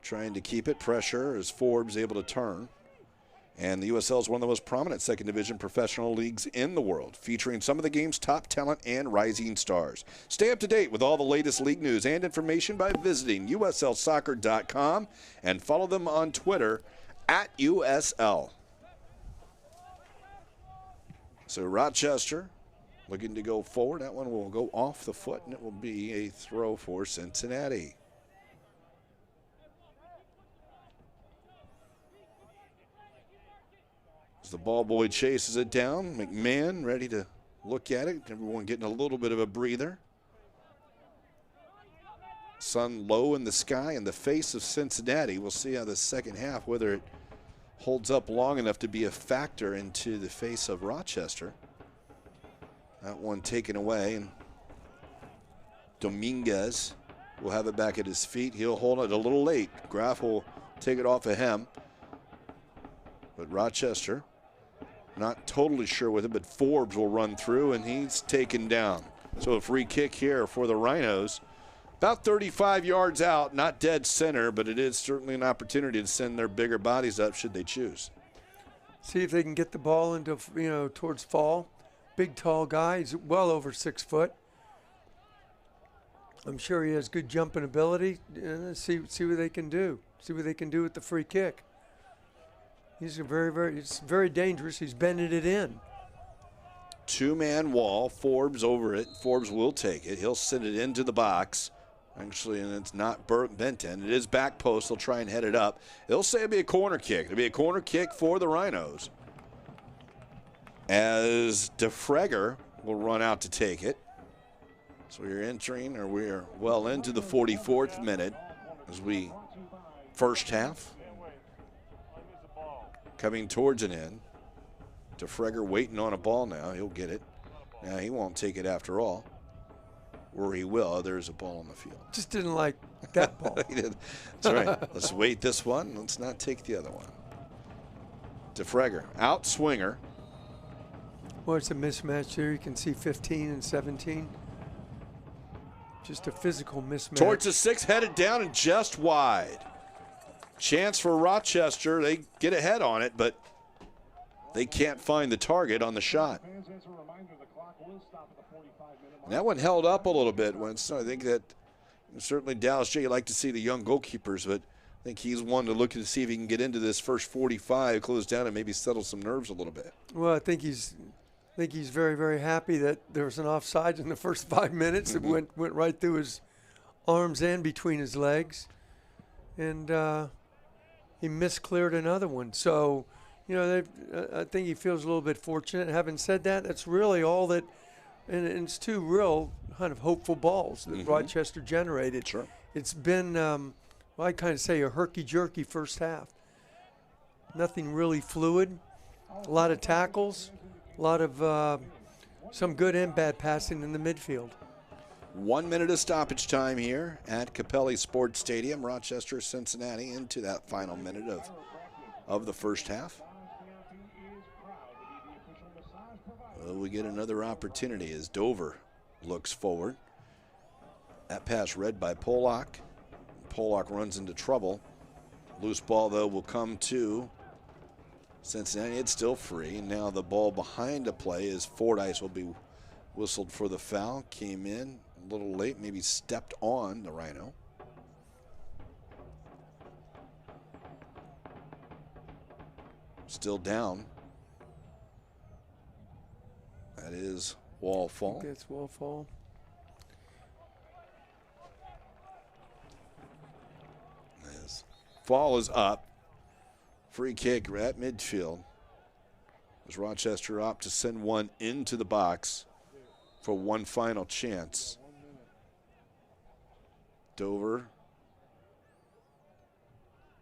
trying to keep it. Pressure as Forbes able to turn. And the USL is one of the most prominent second division professional leagues in the world, featuring some of the game's top talent and rising stars. Stay up to date with all the latest league news and information by visiting uslsoccer.com and follow them on Twitter @USL. So Rochester looking to go forward. That one will go off the foot, and it will be a throw for Cincinnati. As the ball boy chases it down, McMahon ready to look at it. Everyone getting a little bit of a breather. Sun low in the sky in the face of Cincinnati. We'll see how the second half, whether it holds up long enough to be a factor into the face of Rochester. That one taken away, and Dominguez will have it back at his feet. He'll hold it a little late. Graf will take it off of him. But Rochester, not totally sure with it, but Forbes will run through, and he's taken down. So a free kick here for the Rhinos. About 35 yards out, not dead center, but it is certainly an opportunity to send their bigger bodies up should they choose. See if they can get the ball into, towards Fall. Big, tall guy. He's well over 6 foot. I'm sure he has good jumping ability. See what they can do. See what they can do with the free kick. He's it's very dangerous. He's bending it in. Two-man wall. Forbes over it. Forbes will take it. He'll send it into the box. Actually, and it's not bent in. It is back post. They'll try and head it up. They'll say it'll be a corner kick. It'll be a corner kick for the Rhinos. As DeFreger will run out to take it. So we're well into the 44th minute as we first half. Coming towards an end. DeFreger waiting on a ball now. He'll get it. Now he won't take it after all. Or he will. There's a ball on the field. Just didn't like that ball. That's right. Let's wait this one. Let's not take the other one. DeFreger, out swinger. Well, it's a mismatch here. You can see 15 and 17. Just a physical mismatch. Towards the 6, headed down and just wide. Chance for Rochester. They get ahead on it, but they can't find the target on the shot. And that one held up a little bit. I think that certainly Dallas J, you like to see the young goalkeepers, but I think he's one to look to see if he can get into this first 45, close down, and maybe settle some nerves a little bit. Well, I think he's very, very happy that there was an offside in the first 5 minutes. It went right through his arms and between his legs. And he miscleared another one. So, you know, I think he feels a little bit fortunate. Having said that, that's really all that, and it's two real kind of hopeful balls that Rochester generated. Sure. It's been, well, I kind of say a herky-jerky first half. Nothing really fluid. A lot of tackles, a lot of some good and bad passing in the midfield. 1 minute of stoppage time here at Capelli Sports Stadium. Rochester, Cincinnati into that final minute of the first half. Well, we get another opportunity as Dover looks forward. That pass read by Pollock. Pollock runs into trouble. Loose ball, though, will come to Cincinnati. It's still free. Now the ball behind the play is Fordyce will be whistled for the foul. Came in a little late, maybe stepped on the Rhino. Still down. That is wall fall. That's wall fall. As fall is up. Free kick at midfield. As Rochester opt to send one into the box for one final chance. Dover,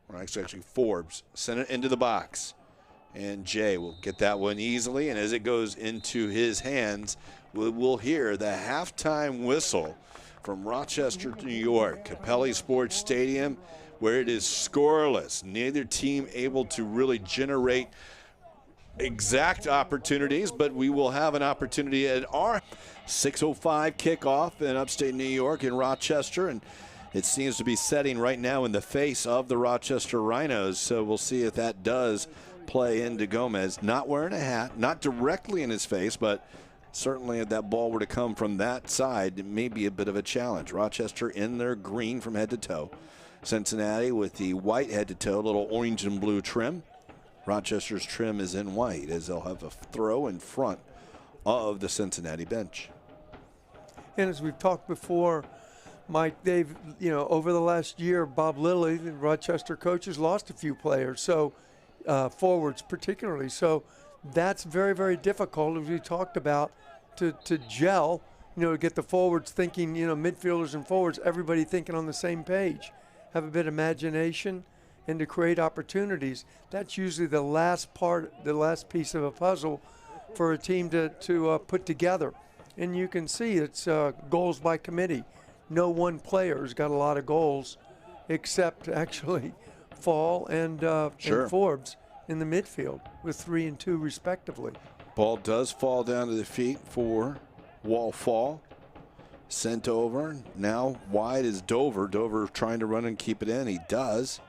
or actually Forbes, sent it into the box. And Jay will get that one easily. And as it goes into his hands, we'll hear the halftime whistle from Rochester, New York, Capelli Sports Stadium, where it is scoreless. Neither team able to really generate exact opportunities, but we will have an opportunity at our 6:05 kickoff in upstate New York in Rochester, and it seems to be setting right now in the face of the Rochester Rhinos, so we'll see if that does play into Gomez. Not wearing a hat, not directly in his face, but certainly if that ball were to come from that side, it may be a bit of a challenge. Rochester in their green from head to toe. Cincinnati with the white head to toe, little orange and blue trim. Rochester's trim is in white as they'll have a throw in front of the Cincinnati bench. And as we've talked before, Mike, they've, you know, over the last year, Bob Lilly, the Rochester coach, has lost a few players, so forwards particularly. So that's very, very difficult, as we talked about, to gel, you know, to get the forwards thinking, you know, midfielders and forwards, everybody thinking on the same page. Have a bit of imagination and to create opportunities. That's usually the last part, the last piece of a puzzle for a team to put together. And you can see it's goals by committee. No one player's got a lot of goals except actually Fall and Forbes in the midfield with 3 and 2 respectively. Ball does fall down to the feet for Wall Fall. Sent over. Now wide is Dover. Dover trying to run and keep it in. He does.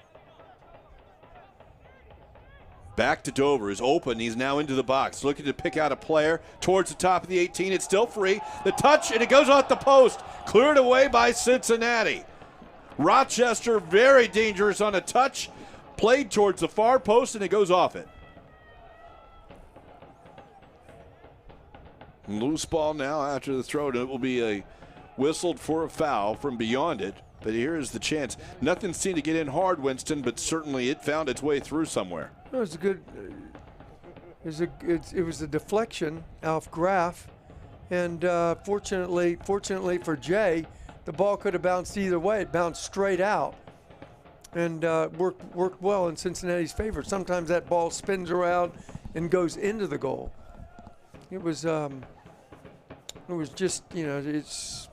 Back to Dover. Is open. He's now into the box. Looking to pick out a player towards the top of the 18. It's still free. The touch, and it goes off the post. Cleared away by Cincinnati. Rochester very dangerous on a touch. Played towards the far post, and it goes off it. Loose ball now after the throw, and it will be a whistled for a foul from beyond it. But here's the chance. Nothing seemed to get in hard, Winston, but certainly it found its way through somewhere. It was a good. It was a deflection off Graff, and fortunately for Jay, the ball could have bounced either way. It bounced straight out, and worked well in Cincinnati's favor. Sometimes that ball spins around and goes into the goal. It was just, you know, it's,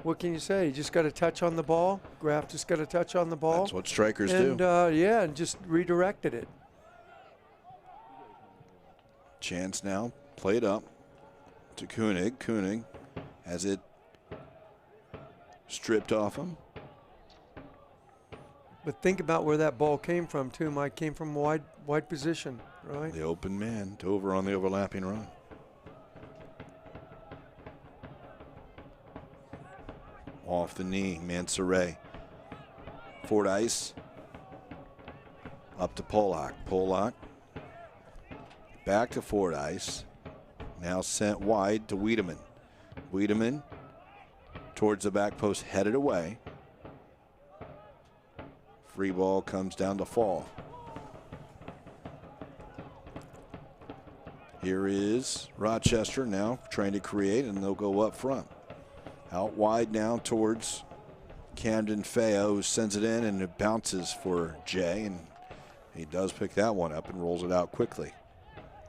what can you say? You just got to touch on the ball. Graff just got to touch on the ball. That's what strikers do. Yeah, and just redirected it. Chance now played up to Koenig. Koenig has it stripped off him. But think about where that ball came from, too, Mike. Came from wide position, right? The open man, Dover on the overlapping run. Off the knee, Mansoret. Fordyce. Up to Pollock. Pollock. Back to Fordyce. Now sent wide to Wiedemann. Wiedemann towards the back post, headed away. Free ball comes down to Fall. Here is Rochester now trying to create, and they'll go up front. Out wide now towards Camden Fewo, who sends it in, and it bounces for Jay, and he does pick that one up and rolls it out quickly.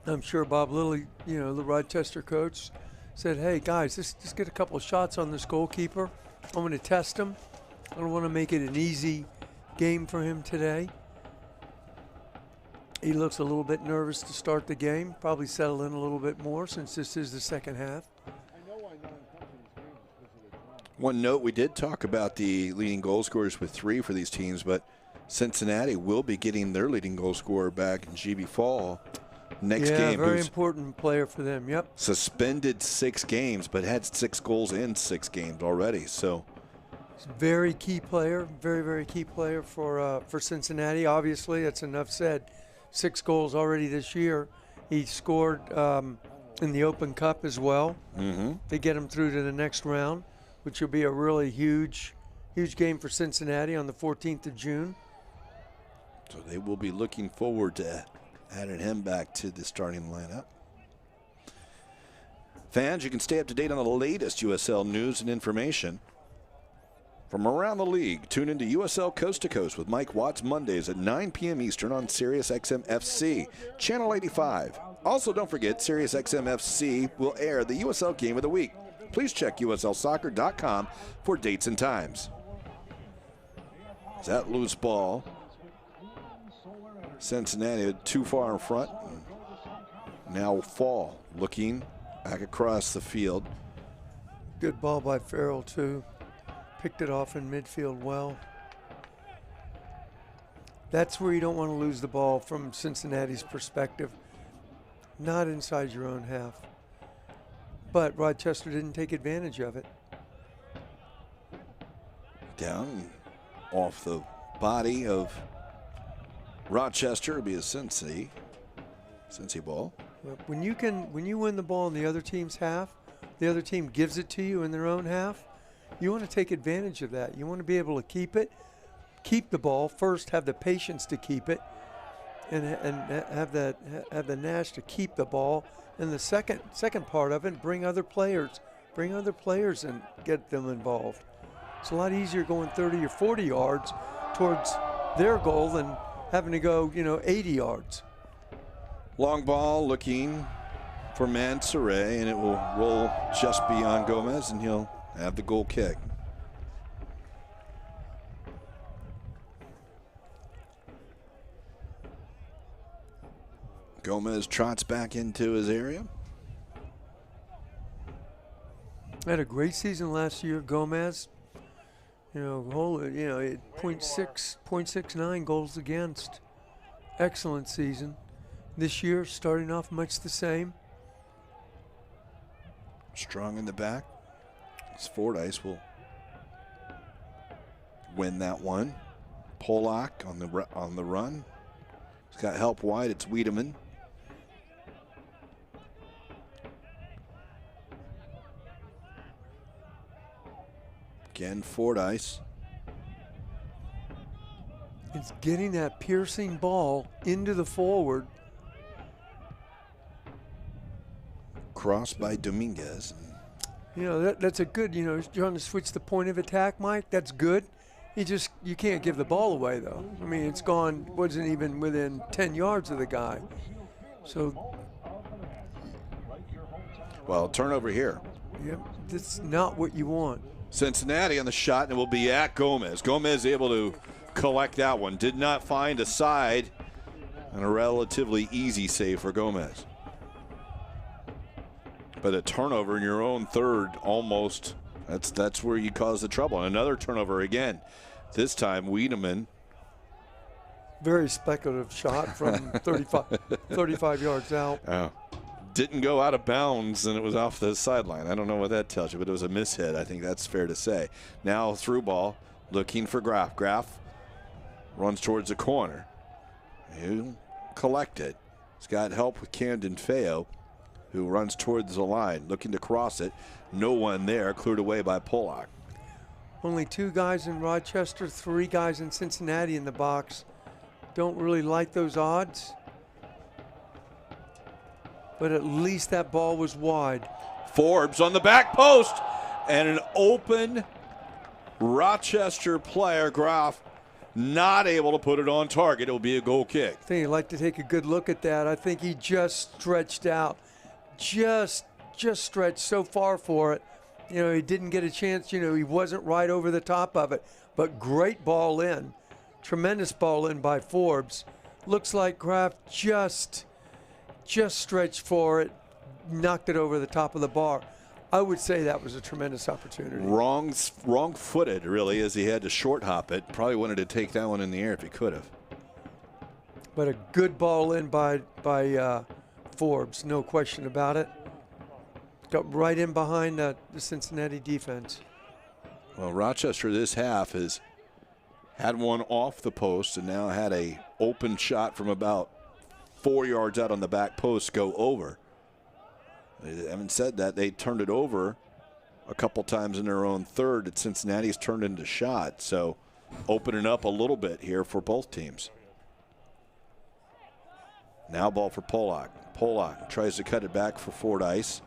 I'm sure Bob Lilly, the Rochester coach, said, hey, guys, just get a couple of shots on this goalkeeper. I'm going to test him. I don't want to make it an easy game for him today. He looks a little bit nervous to start the game, probably settle in a little bit more since this is the second half. One note, we did talk about the leading goal scorers with 3 for these teams, but Cincinnati will be getting their leading goal scorer back in GB Fall next game. Yeah, very important player for them, yep. Suspended 6 games, but had 6 goals in 6 games already, so. Very key player, very, very key player for Cincinnati. Obviously, that's enough said. 6 goals already this year. He scored in the Open Cup as well. They get him through to the next round, which will be a really huge game for Cincinnati on the 14th of June. So they will be looking forward to adding him back to the starting lineup. Fans, you can stay up to date on the latest USL news and information from around the league. Tune into USL Coast to Coast with Mike Watts Mondays at 9 p.m. Eastern on SiriusXM FC, Channel 85. Also, don't forget, SiriusXM FC will air the USL Game of the Week. Please check USLsoccer.com for dates and times. Is that loose ball? Cincinnati too far in front. Now Fall looking back across the field. Good ball by Farrell, too. Picked it off in midfield well. That's where you don't want to lose the ball from Cincinnati's perspective. Not inside your own half. But Rochester didn't take advantage of it. Down off the body of Rochester. It'll be a Cincy ball. When you win the ball in the other team's half, the other team gives it to you in their own half, you want to take advantage of that. You want to be able to keep the ball first, have the patience to keep it, and have the Nash to keep the ball. And the second part of it, bring other players and get them involved. It's a lot easier going 30 or 40 yards towards their goal than having to go 80 yards. Long ball looking for Mansoure, and it will roll just beyond Gomez, and he'll have the goal kick. Gomez trots back into his area. Had a great season last year, Gomez. .69 goals against. Excellent season. This year, starting off much the same. Strong in the back. Fordyce will win that one. Polak on the run. He's got help wide. It's Wiedemann. Again, Fordyce. It's getting that piercing ball into the forward. Crossed by Dominguez. That's a good, you're trying to switch the point of attack, Mike. That's good. You can't give the ball away, though. I mean, it's gone, wasn't even within 10 yards of the guy. So. Well, turnover here. Yep, that's not what you want. Cincinnati on the shot, and it will be at Gomez. Gomez able to collect that one. Did not find a side, and a relatively easy save for Gomez. But a turnover in your own third, almost, that's where you cause the trouble. And another turnover again. This time, Wiedemann. Very speculative shot from 35 yards out. Didn't go out of bounds, and it was off the sideline. I don't know what that tells you, but it was a mishit. I think that's fair to say. Now through ball, looking for Graf. Graf runs towards the corner. He'll collect it. He's got help with Camden Fewo, who runs towards the line, looking to cross it. No one there, cleared away by Polak. Only 2 guys in Rochester, 3 guys in Cincinnati in the box. Don't really like those odds, but at least that ball was wide. Forbes on the back post, and an open Rochester player, Graf, not able to put it on target. It'll be a goal kick. I think you'd like to take a good look at that. I think he just stretched out, just stretched so far for it. You know, he didn't get a chance. You know, he wasn't right over the top of it, but great ball in. Tremendous ball in by Forbes. Looks like Graf just stretched for it, knocked it over the top of the bar. I would say that was a tremendous opportunity. Wrong-footed, really, as he had to short hop it. Probably wanted to take that one in the air if he could have. But a good ball in by Forbes, no question about it. Got right in behind the Cincinnati defense. Well, Rochester this half has had one off the post and now had a open shot from about 4 yards out on the back post go over. They haven't said that. They turned it over a couple times in their own third that Cincinnati's turned into shot. So opening up a little bit here for both teams. Now ball for Pollock. Pollock tries to cut it back for Fordyce.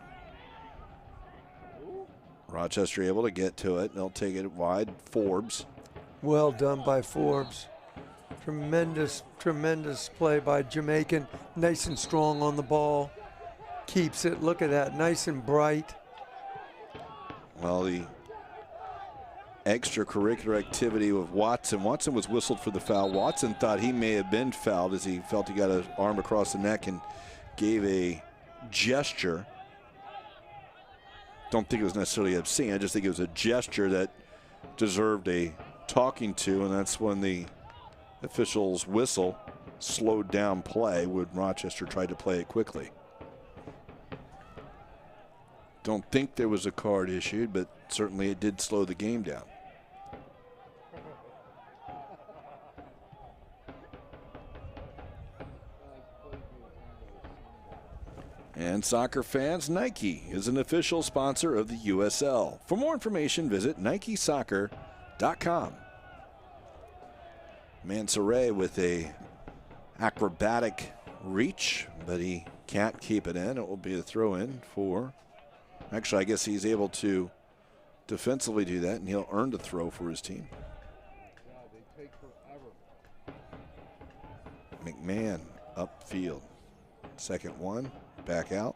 Rochester able to get to it. They'll take it wide. Forbes. Well done by Forbes. Tremendous play by Jamaican. Nice and strong on the ball. Keeps it. Look at that. Nice and bright. Well, the extracurricular activity with Watson. Watson was whistled for the foul. Watson thought he may have been fouled as he felt he got his arm across the neck and gave a gesture. Don't think it was necessarily obscene. I just think it was a gesture that deserved a talking to, and that's when the officials' whistle slowed down play when Rochester tried to play it quickly. Don't think there was a card issued, but certainly it did slow the game down. And soccer fans, Nike is an official sponsor of the USL. For more information, visit NikeSoccer.com. Mansoray with a acrobatic reach, but he can't keep it in. It will be a throw in for, actually I guess he's able to defensively do that, and he'll earn the throw for his team. Yeah, they take forever. McMahon upfield. Second one, back out.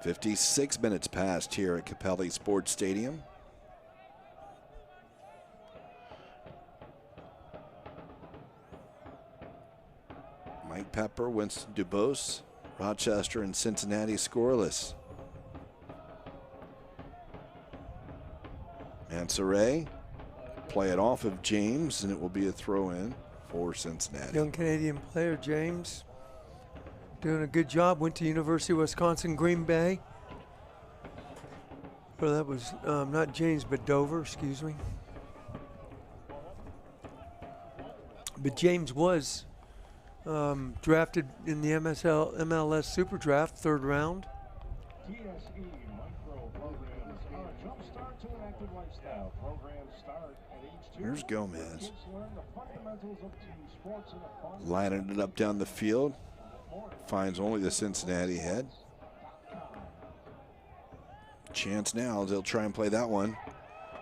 "56 minutes passed here at Capelli Sports Stadium. Mike Pepper, Winston Dubose, Rochester and Cincinnati scoreless. Mansoray play it off of James, and it will be a throw in for Cincinnati. Young Canadian player James doing a good job. Went to University of Wisconsin Green Bay. Well, that was not James, but Dover, excuse me. But James was drafted in the MLS Super Draft, 3rd round. TSE micro programs are a jump start to an active lifestyle. Programs start at age 2. Here's Gomez. Kids learn the fundamentals of team sports in a fun Lining it up down the field. Finds only the Cincinnati head. Chance now. They'll try and play that one.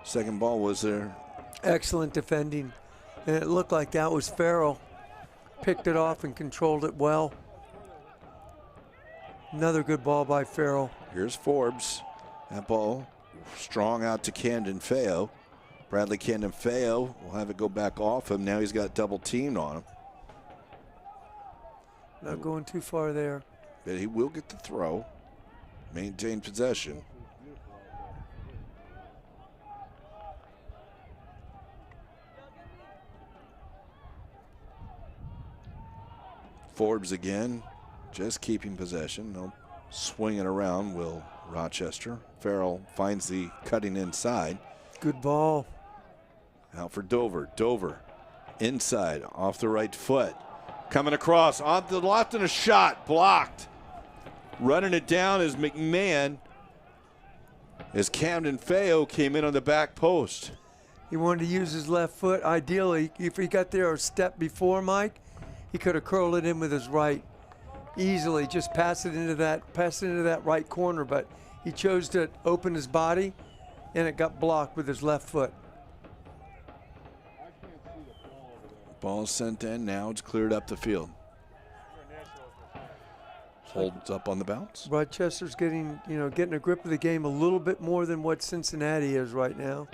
Second ball was there. Excellent defending. And it looked like that was Farrell. Picked it off and controlled it well. Another good ball by Farrell. Here's Forbes. That ball strong out to Camden Fewo. Bradley Camden Fewo will have it go back off him. Now he's got double teamed on him. Not going too far there. But he will get the throw. Maintain possession. Forbes again, just keeping possession. They'll swing it around, will Rochester. Farrell finds the cutting inside. Good ball. Out for Dover. Dover inside, off the right foot. Coming across, on the left and a shot, blocked. Running it down is McMahon as Camden Fewo came in on the back post. He wanted to use his left foot. Ideally, if he got there a step before Mike, he could have curled it in with his right easily. Just pass it into that right corner. But he chose to open his body, and it got blocked with his left foot. Ball sent in. Now it's cleared up the field. Holds up on the bounce. Rochester's getting a grip of the game a little bit more than what Cincinnati is right now.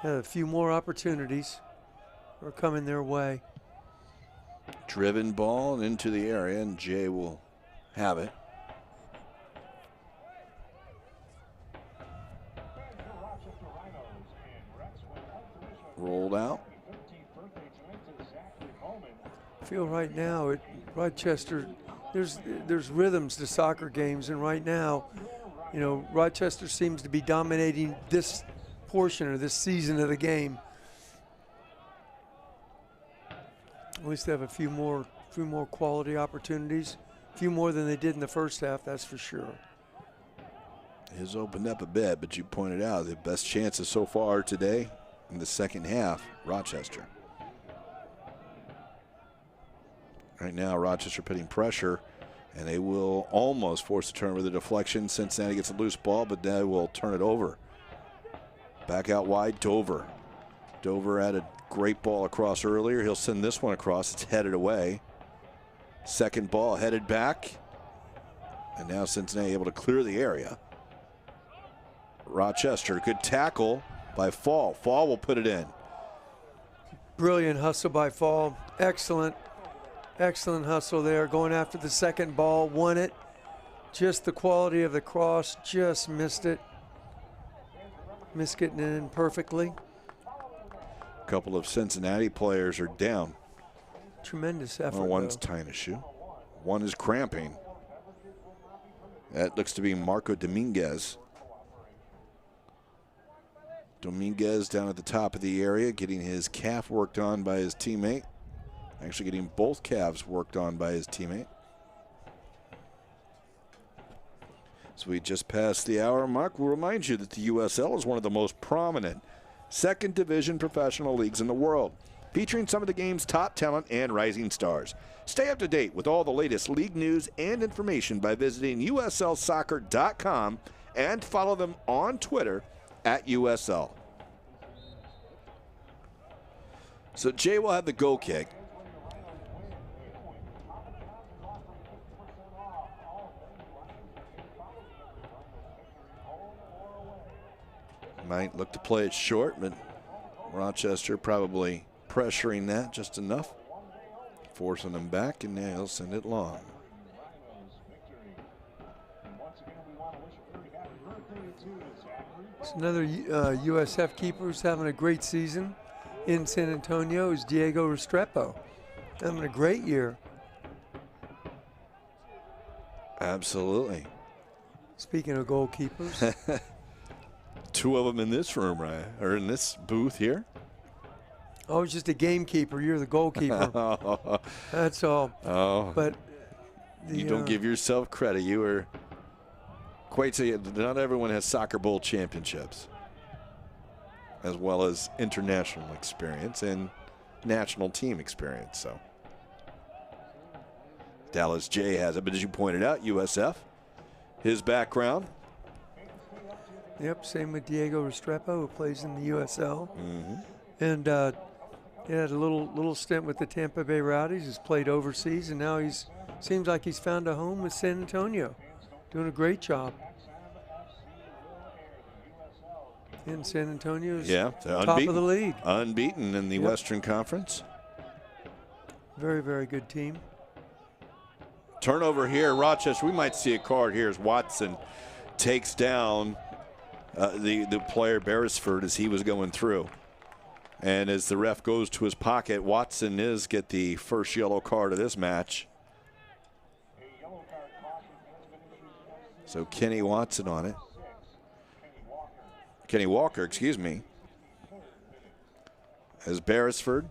Had a few more opportunities are coming their way. Driven ball into the area, and Jay will have it. Rolled out. I feel right now at Rochester, there's rhythms to soccer games, and right now, Rochester seems to be dominating this portion or this season of the game. At least they have a few more quality opportunities, a few more than they did in the first half, that's for sure. His opened up a bit, but you pointed out the best chances so far today in the second half, Rochester. Right now, Rochester putting pressure, and they will almost force a turn with a deflection. Cincinnati gets a loose ball, but they will turn it over. Back out wide, Dover. Dover had a great ball across earlier. He'll send this one across. It's headed away. Second ball headed back. And now Cincinnati able to clear the area. Rochester, good tackle by Fall. Fall will put it in. Brilliant hustle by Fall. Excellent hustle there. Going after the second ball, won it. Just the quality of the cross, just missed it. Missed getting it in perfectly. A couple of Cincinnati players are down. Tremendous effort. One's tying a shoe. One is cramping. That looks to be Marco Dominguez. Dominguez down at the top of the area, getting his calf worked on by his teammate. Actually getting both calves worked on by his teammate. So we just passed the hour mark. We'll remind you that the USL is one of the most prominent second division professional leagues in the world, featuring some of the game's top talent and rising stars. Stay up to date with all the latest league news and information by visiting uslsoccer.com and follow them on Twitter at USL. So Jay will have the goal kick. Might look to play it short, but Rochester probably pressuring that just enough, forcing them back, and now he'll send it long. It's another USF keeper who's having a great season in San Antonio is Diego Restrepo. Having a great year. Absolutely. Speaking of goalkeepers. Two of them in this room, right? Or in this booth here. I was just a gamekeeper. You're the goalkeeper. That's all. Oh. But you don't give yourself credit. You were quite so. Not everyone has soccer bowl championships, as well as international experience and national team experience. So Dallas J has it, but as you pointed out, USF, his background. Yep, same with Diego Restrepo, who plays in the USL. Mm-hmm. And he had a little stint with the Tampa Bay Rowdies. He's played overseas, and now seems like he's found a home with San Antonio. Doing a great job. And San Antonio's top of the league. Unbeaten in the Western Conference. Very, very good team. Turnover here, Rochester. We might see a card here as Watson takes down the player Beresford as he was going through. And as the ref goes to his pocket, Watson get the first yellow card of this match. So Kenny Watson on it. Kenny Walker, excuse me. As Beresford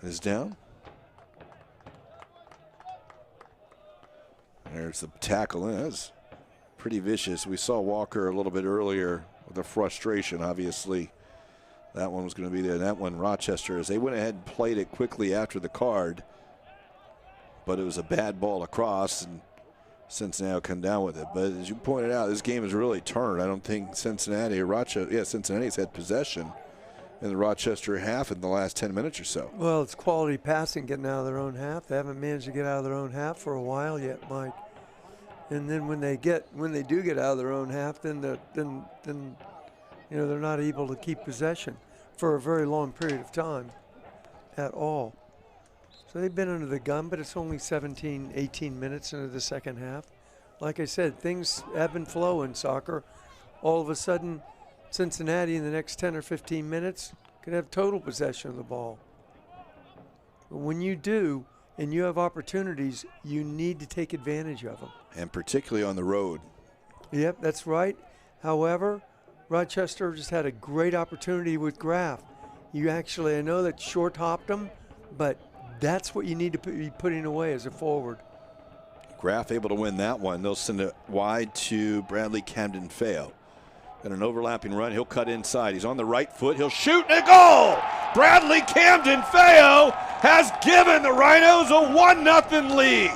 is down. There's the tackle. That's pretty vicious. We saw Walker a little bit earlier with the frustration, obviously. That one was going to be there. That one, Rochester, as they went ahead and played it quickly after the card. But it was a bad ball across, and Cincinnati will come down with it. But as you pointed out, this game has really turned. I don't think Cincinnati or Rochester, Cincinnati's had possession in the Rochester half in the last 10 minutes or so. Well, it's quality passing getting out of their own half. They haven't managed to get out of their own half for a while yet, Mike. And then when they do get out of their own half, then they're not able to keep possession for a very long period of time at all. So they've been under the gun, but it's only 17, 18 minutes into the second half. Like I said, things ebb and flow in soccer. All of a sudden, Cincinnati in the next 10 or 15 minutes could have total possession of the ball. But when you do, and you have opportunities, you need to take advantage of them. And particularly on the road. Yep, that's right. However, Rochester just had a great opportunity with Graff. I know that short-hopped them, but that's what you need to be putting away as a forward. Graff able to win that one. They'll send it wide to Bradley Camden Fewo. And an overlapping run. He'll cut inside. He's on the right foot. He'll shoot and a goal! Bradley Camden Fewo has given the Rhinos a 1-0 lead.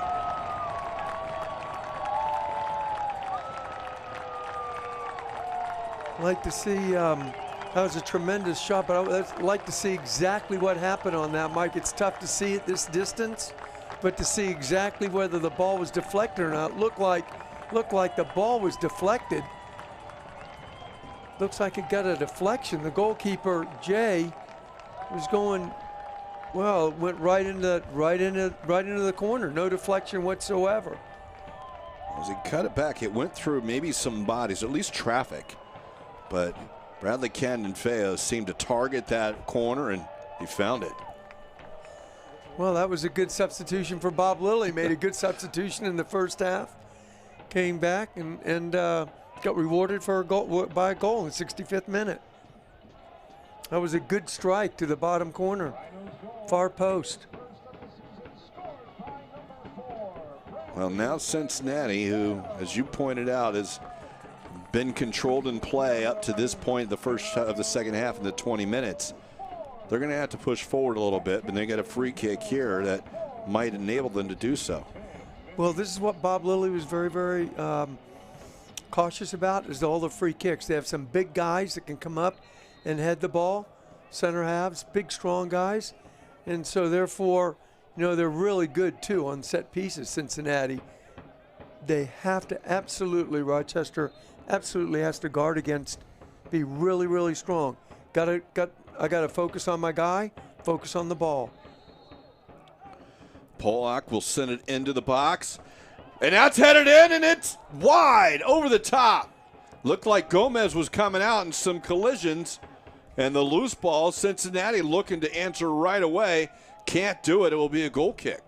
I'd like to see, that was a tremendous shot, but I'd like to see exactly what happened on that, Mike. It's tough to see at this distance, but to see exactly whether the ball was deflected or not. Looked like the ball was deflected. Looks like it got a deflection. The goalkeeper, Jay, was going, well, went right into the corner. No deflection whatsoever. As he cut it back, it went through maybe some bodies, or at least traffic. But Bradley Camden Fewo seemed to target that corner, and he found it. Well, that was a good substitution for Bob Lilly. Made a good substitution in the first half. Came back and got rewarded for by a goal in the 65th minute. That was a good strike to the bottom corner, far post. Well, now Cincinnati, who, as you pointed out, has been controlled in play up to this point, the first of the second half in the 20 minutes. They're going to have to push forward a little bit, but they got a free kick here that might enable them to do so. Well, this is what Bob Lilly was very, very cautious about, is all the free kicks. They have some big guys that can come up and head the ball, center halves, big, strong guys. And so, therefore, they're really good, too, on set pieces, Cincinnati. They have to Rochester absolutely has to guard against, be really, really strong. I got to focus on my guy, focus on the ball. Pollock will send it into the box. And that's headed in, and it's wide over the top. Looked like Gomez was coming out in some collisions. And the loose ball, Cincinnati looking to answer right away. Can't do it. It will be a goal kick.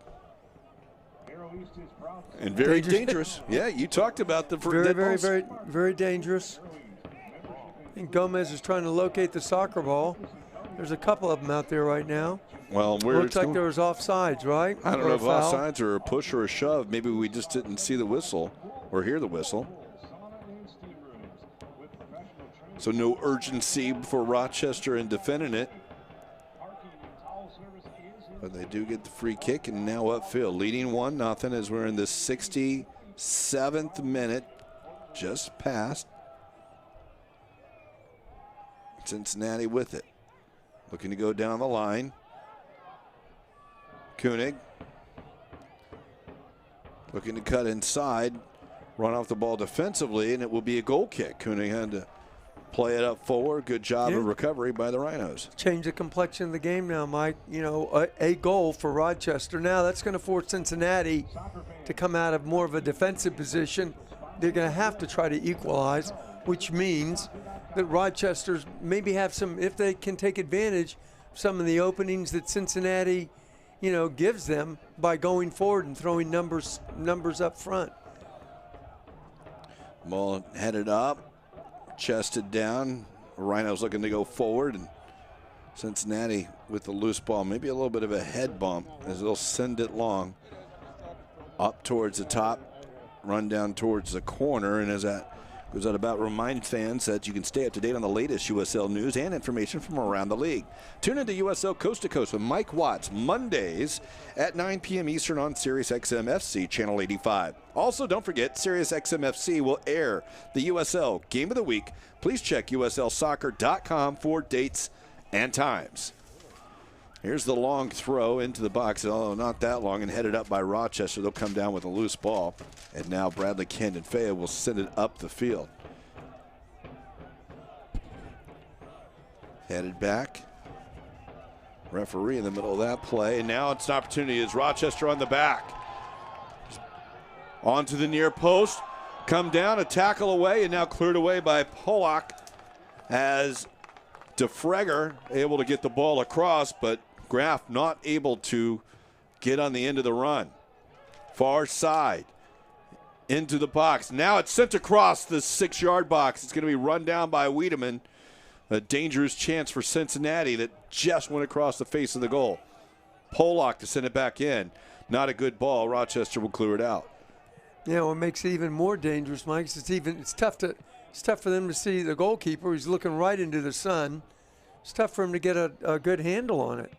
And very dangerous. Yeah, you talked about the very dangerous. And Gomez is trying to locate the soccer ball. There's a couple of them out there right now. Well, looks like there was offsides, right? I don't know if offsides or a push or a shove. Maybe we just didn't see the whistle or hear the whistle. So no urgency for Rochester in defending it. But they do get the free kick, and now upfield, leading 1-0 as we're in the 67th minute, just past. Cincinnati with it, looking to go down the line. Koenig looking to cut inside, run off the ball defensively, and it will be a goal kick. Koenig had to play it up forward. Good job of recovery by the Rhinos. Change the complexion of the game now, Mike. A goal for Rochester. Now that's going to force Cincinnati to come out of more of a defensive position. They're going to have to try to equalize, which means that Rochester's maybe have some, if they can take advantage of some of the openings that Cincinnati, gives them by going forward and throwing numbers up front. Ball headed up. Chested down. Rhinos looking to go forward, and Cincinnati with the loose ball. Maybe a little bit of a head bump as they'll send it long up towards the top run down towards the corner. And as that goes out about, remind fans that you can stay up to date on the latest USL news and information from around the league. Tune into USL Coast to Coast with Mike Watts Mondays at 9 p.m. Eastern on Sirius XM FC Channel 85. Also, don't forget, Sirius XM FC will air the USL Game of the Week. Please check USLsoccer.com for dates and times. Here's the long throw into the box, although not that long, and headed up by Rochester. They'll come down with a loose ball. And now Bradley Kent and Fewo will send it up the field. Headed back. Referee in the middle of that play. And now it's an opportunity as Rochester on the back. Onto the near post. Come down, a tackle away, and now cleared away by Pollock as DeFregger able to get the ball across, but Graff not able to get on the end of the run. Far side into the box. Now it's sent across the 6-yard box. It's going to be run down by Wiedemann. A dangerous chance for Cincinnati that just went across the face of the goal. Pollock to send it back in. Not a good ball. Rochester will clear it out. Yeah, what makes it even more dangerous, Mike, is it's tough for them to see the goalkeeper. He's looking right into the sun. It's tough for him to get a good handle on it.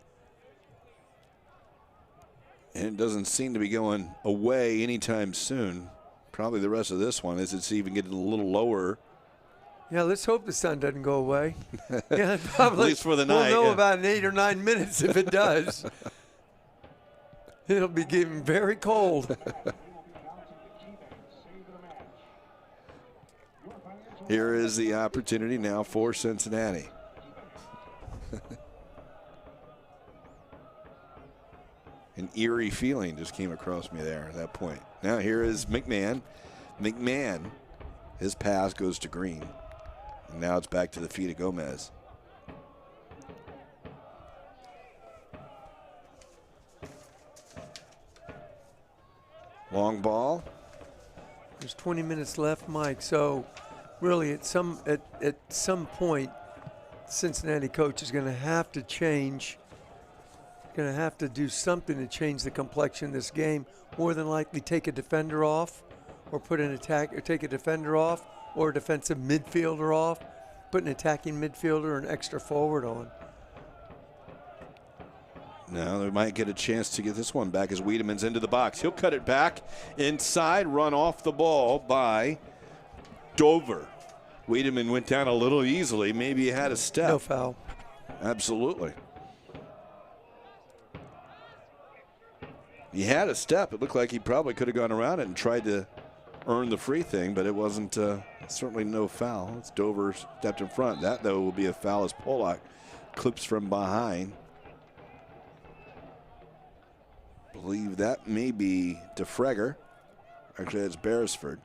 And it doesn't seem to be going away anytime soon. Probably the rest of this one as it's even getting a little lower. Yeah, let's hope the sun doesn't go away. Yeah, probably. At least for the night. We'll know about in 8 or 9 minutes if it does. It'll be getting very cold. Here is the opportunity now for Cincinnati. An eerie feeling just came across me there at that point. Now here is McMahon. McMahon, his pass goes to Green. And now it's back to the feet of Gomez. Long ball. There's 20 minutes left, Mike. So really at some point, Cincinnati coach is going to have to change. Going to have to do something to change the complexion of this game. More than likely take a defender off, or put an attack, or take a defender off, or a defensive midfielder off, put an attacking midfielder or an extra forward on. Now they might get a chance to get this one back as Wiedemann's into the box. He'll cut it back inside, run off the ball by Dover. Wiedemann went down a little easily. Maybe he had a step. No foul. Absolutely. He had a step. It looked like he probably could have gone around it and tried to earn the free thing, but it wasn't, certainly no foul. It's Dover stepped in front. That, though, will be a foul as Pollock clips from behind. Believe that may be DeFregger. Actually, that's Beresford.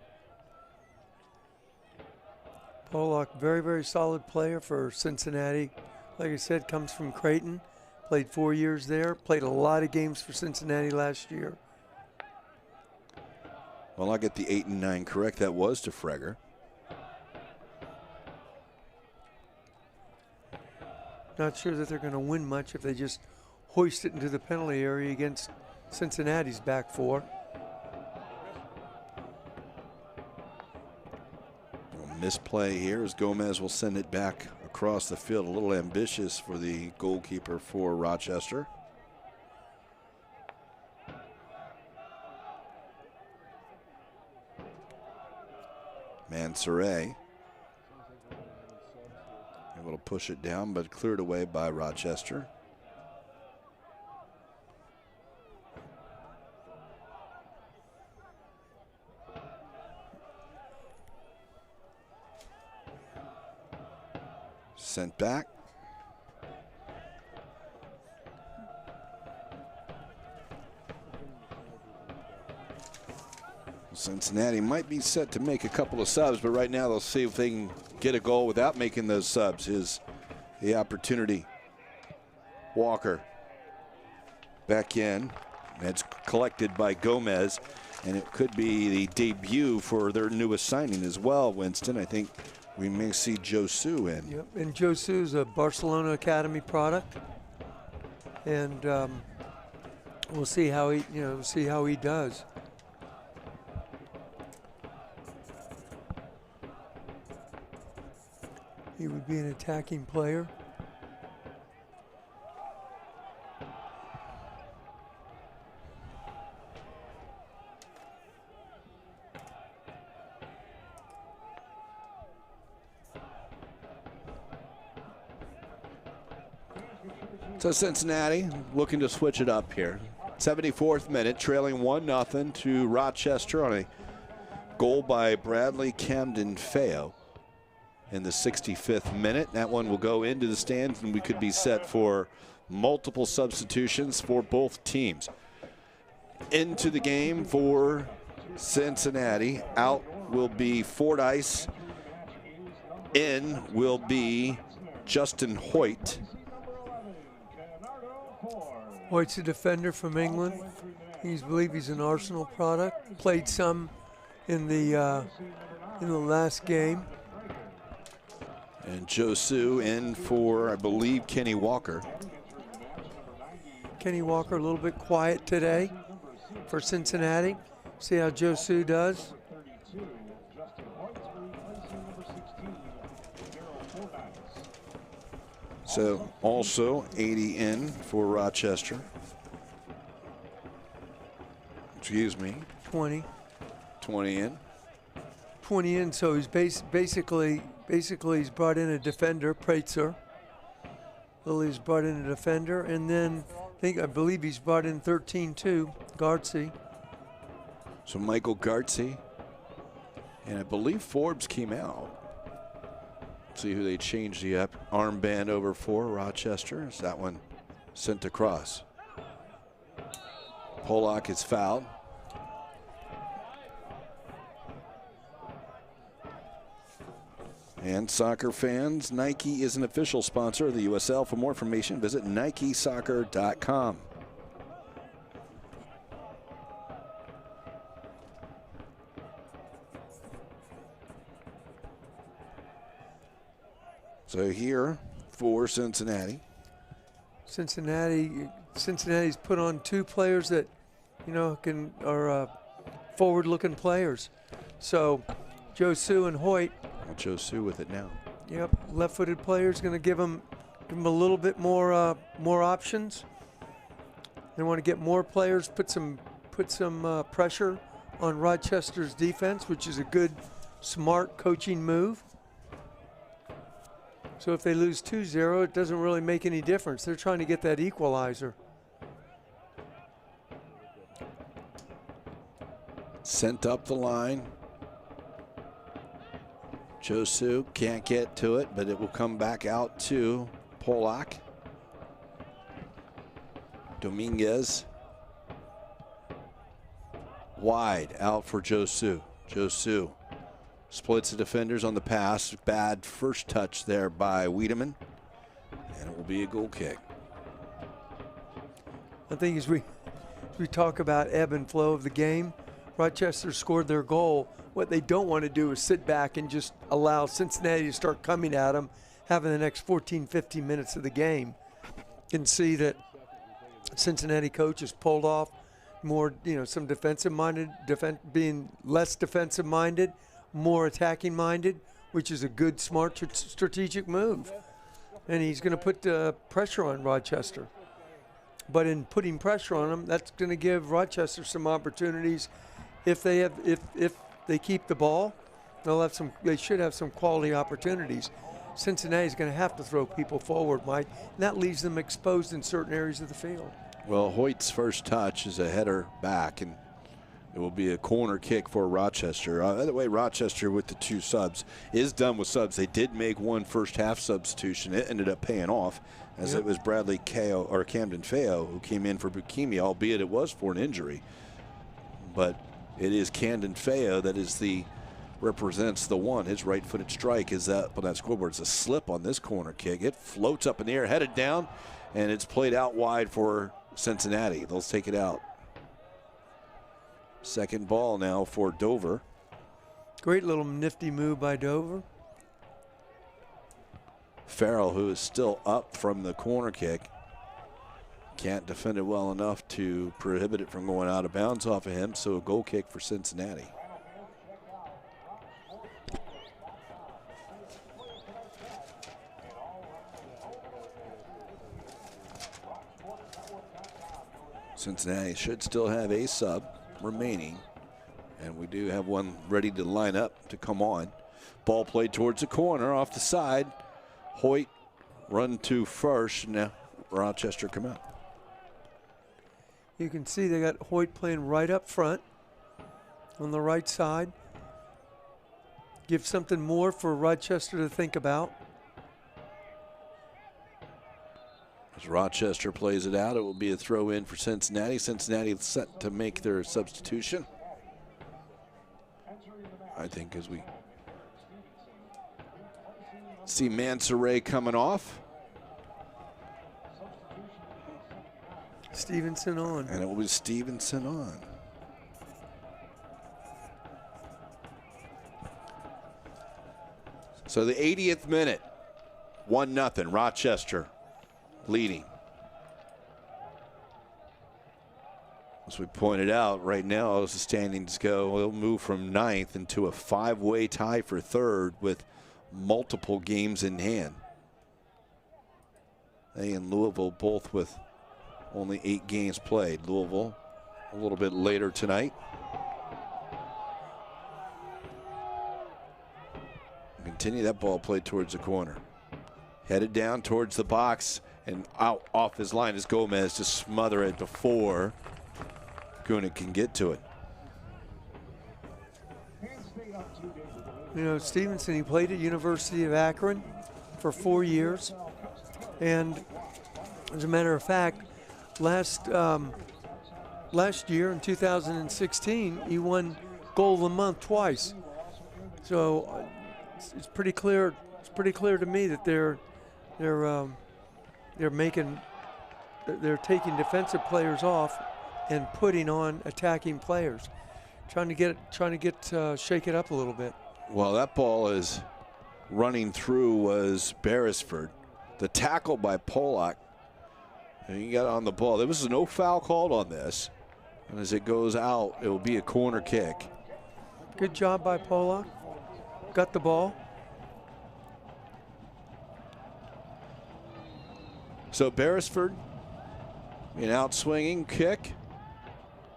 Pollock, very, very solid player for Cincinnati. Like I said, comes from Creighton. Played 4 years there. Played a lot of games for Cincinnati last year. Well, I'll get the 8 and 9 correct. That was DeFregger. Not sure that they're going to win much if they just hoist it into the penalty area against Cincinnati's back four. Misplay here as Gomez will send it back across the field. A little ambitious for the goalkeeper for Rochester. Mansoret able to push it down, but cleared away by Rochester. Sent back. Cincinnati might be set to make a couple of subs, but right now they'll see if they can get a goal without making those subs. Is the opportunity. Walker back in. That's collected by Gomez, and it could be the debut for their newest signing as well, Winston. I think we may see Josu in. Yep, and Josu's a Barcelona Academy product, and we'll see how he, see how he does. He would be an attacking player. So Cincinnati looking to switch it up here. 74th minute, trailing 1-0 to Rochester on a goal by Bradley Camden Fewo in the 65th minute. That one will go into the stands, and we could be set for multiple substitutions for both teams. Into the game for Cincinnati. Out will be Fordyce. In will be Justin Hoyt. Hoyt's a defender from England. I believe he's an Arsenal product. Played some in the last game. And Josu in for, I believe, Kenny Walker. Kenny Walker a little bit quiet today for Cincinnati. See how Josu does. So also 80 in for Rochester. Excuse me. 20. 20 in. 20 in, so he's basically he's brought in a defender, Preitzer. Lily's brought in a defender, and then I believe he's brought in 13 too, Gartsy. So Michael Gartsy, and I believe Forbes came out. See who they changed the armband over for. Rochester. Is that one sent across? Pollock is fouled. And soccer fans, Nike is an official sponsor of the USL. For more information, visit NikeSoccer.com. So here for Cincinnati. Cincinnati's put on two players that, are forward-looking players. So Josu and Hoyt. Well, Josu with it now. Yep, left-footed players, going to give him a little bit more options. They want to get more players, put some pressure on Rochester's defense, which is a good, smart coaching move. So if they lose 2-0, it doesn't really make any difference. They're trying to get that equalizer. Sent up the line. Josu can't get to it, but it will come back out to Pollock. Dominguez. Wide out for Josu. Josu splits the defenders on the pass. Bad first touch there by Wiedemann. And it will be a goal kick. I think as we talk about ebb and flow of the game, Rochester scored their goal. What they don't want to do is sit back and just allow Cincinnati to start coming at them, having the next 14, 15 minutes of the game. You can see that Cincinnati coach has pulled off more, some defensive-minded, being less defensive-minded, more attacking-minded, which is a good, smart, strategic move. And he's going to put pressure on Rochester. But in putting pressure on them, that's going to give Rochester some opportunities. If they keep the ball, they should have some quality opportunities. Cincinnati's going to have to throw people forward, Mike, and that leaves them exposed in certain areas of the field. Well, Hoyt's first touch is a header back, and it will be a corner kick for Rochester. By the way, Rochester with the two subs is done with subs. They did make one first half substitution. It ended up paying off, as it was Bradley Camden Fewo who came in for leukemia, albeit it was for an injury. But it is Camden Fewo that represents the one. His right-footed strike is up on that scoreboard. It's a slip on this corner kick. It floats up in the air, headed down, and it's played out wide for Cincinnati. They'll take it out. Second ball now for Dover. Great little nifty move by Dover. Farrell, who is still up from the corner kick, can't defend it well enough to prohibit it from going out of bounds off of him, so a goal kick for Cincinnati. Cincinnati should still have a sub remaining, and we do have one ready to line up to come on. Ball played towards the corner off the side. Hoyt run to first. Now Rochester come out. You can see they got Hoyt playing right up front on the right side. Give something more for Rochester to think about. As Rochester plays it out, it will be a throw in for Cincinnati. Cincinnati set to make their substitution. I think as we see Mansoray coming off. Stevenson on. And it was Stevenson on. So the 80th minute, 1-0, Rochester leading. As we pointed out, right now as the standings go, it'll move from 9th into a 5-way tie for 3rd with multiple games in hand. They and Louisville both with only 8 games played. Louisville a little bit later tonight. Continue that ball played towards the corner. Headed down towards the box and out off his line is Gomez to smother it before Gunic can get to it. You know, Stevenson, he played at University of Akron for 4 years. And as a matter of fact, last year in 2016, he won Goal of the Month twice. So it's pretty clear. It's pretty clear to me that they're taking defensive players off and putting on attacking players, trying to shake it up a little bit. Well, that ball is running through was Beresford. The tackle by Pollock. And he got on the ball. There was no foul called on this. And as it goes out, it will be a corner kick. Good job by Pollock. Got the ball. So Beresford, an out swinging kick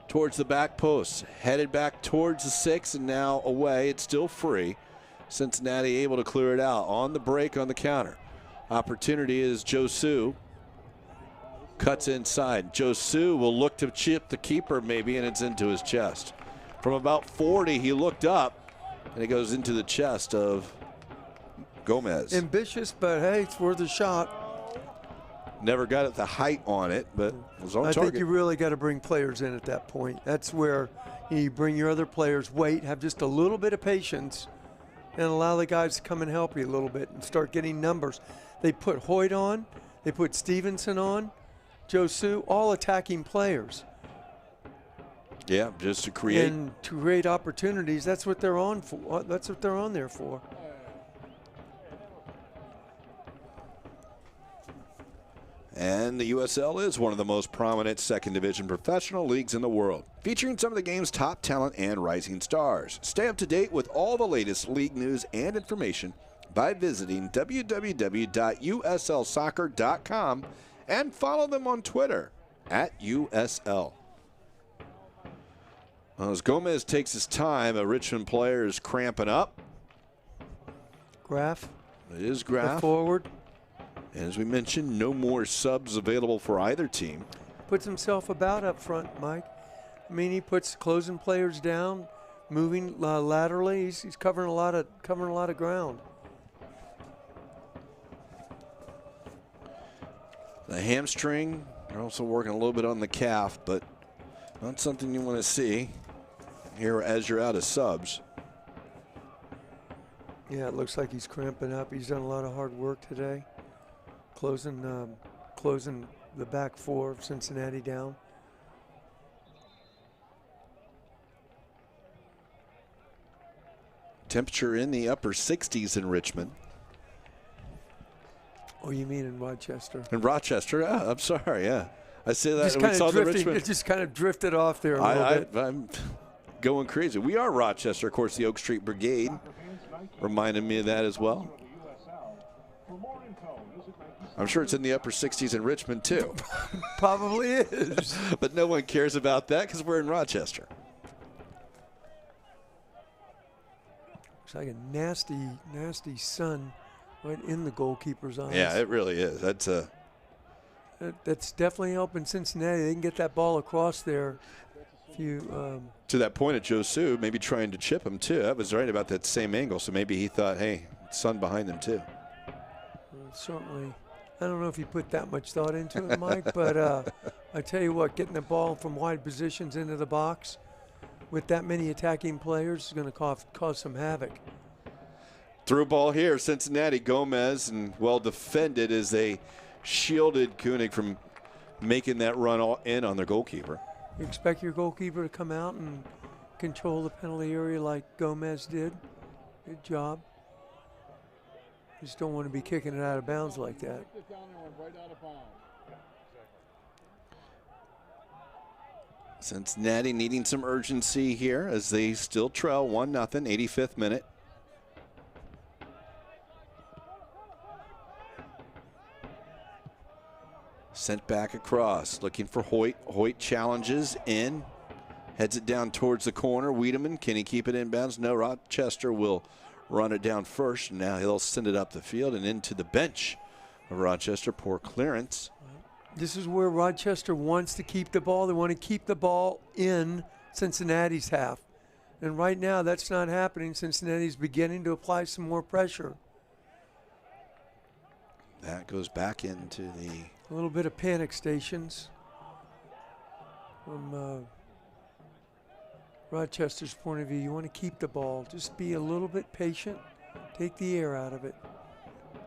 towards the back post. Headed back towards the 6 and now away. It's still free. Cincinnati able to clear it out on the break on the counter. Opportunity is Josu. Cuts inside. Josu will look to chip the keeper maybe, and it's into his chest. From about 40, he looked up, and it goes into the chest of Gomez. Ambitious, but hey, it's worth a shot. Never got at the height on it, but it was on target. I think you really got to bring players in at that point. That's where you bring your other players, wait, have just a little bit of patience, and allow the guys to come and help you a little bit and start getting numbers. They put Hoyt on, they put Stevenson on, Josu, all attacking players. Yeah, just to create. And to create opportunities, that's what they're on for. That's what they're on there for. And the USL is one of the most prominent second division professional leagues in the world, featuring some of the game's top talent and rising stars. Stay up to date with all the latest league news and information by visiting www.uslsoccer.com and follow them on Twitter @USL. As Gomez takes his time, a Richmond player is cramping up. Graf. It is Graf. Forward. And as we mentioned, no more subs available for either team. Puts himself about up front, Mike. I mean, he puts closing players down, moving laterally. He's covering a lot of ground. The hamstring, they're also working a little bit on the calf, but not something you want to see here as you're out of subs. Yeah, it looks like he's cramping up. He's done a lot of hard work today, closing the back four of Cincinnati down. Temperature in the upper 60s in Richmond. Oh, you mean in Rochester? In Rochester, yeah, I'm sorry, yeah. I say that. It just kind of drifted off there a little bit. I'm going crazy. We are Rochester, of course, the Oak Street Brigade reminded me of that as well. I'm sure it's in the upper 60s in Richmond, too. Probably is. But no one cares about that because we're in Rochester. It's like a nasty, nasty sun right in the goalkeeper's eyes. Yeah, it really is. That's definitely helping Cincinnati. They can get that ball across there. If you to that point at Josu, maybe trying to chip him, too. That was right about that same angle. So maybe he thought, hey, sun behind him, too. Certainly. I don't know if you put that much thought into it, Mike, but I tell you what, getting the ball from wide positions into the box with that many attacking players is going to cause some havoc. Through ball here, Cincinnati. Gomez, and well defended as they shielded Koenig from making that run all in on their goalkeeper. You expect your goalkeeper to come out and control the penalty area like Gomez did. Good job. Just don't want to be kicking it out of bounds like that. Cincinnati needing some urgency here as they still trail 1-0, 85th minute. Sent back across, looking for Hoyt. Hoyt challenges in, heads it down towards the corner. Wiedemann, can he keep it inbounds? No, Rochester will run it down first. Now he'll send it up the field and into the bench of Rochester. Poor clearance. This is where Rochester wants to keep the ball. They want to keep the ball in Cincinnati's half. And right now that's not happening. Cincinnati's beginning to apply some more pressure. That goes back into the... A little bit of panic stations from Rochester's point of view. You want to keep the ball. Just be a little bit patient. Take the air out of it.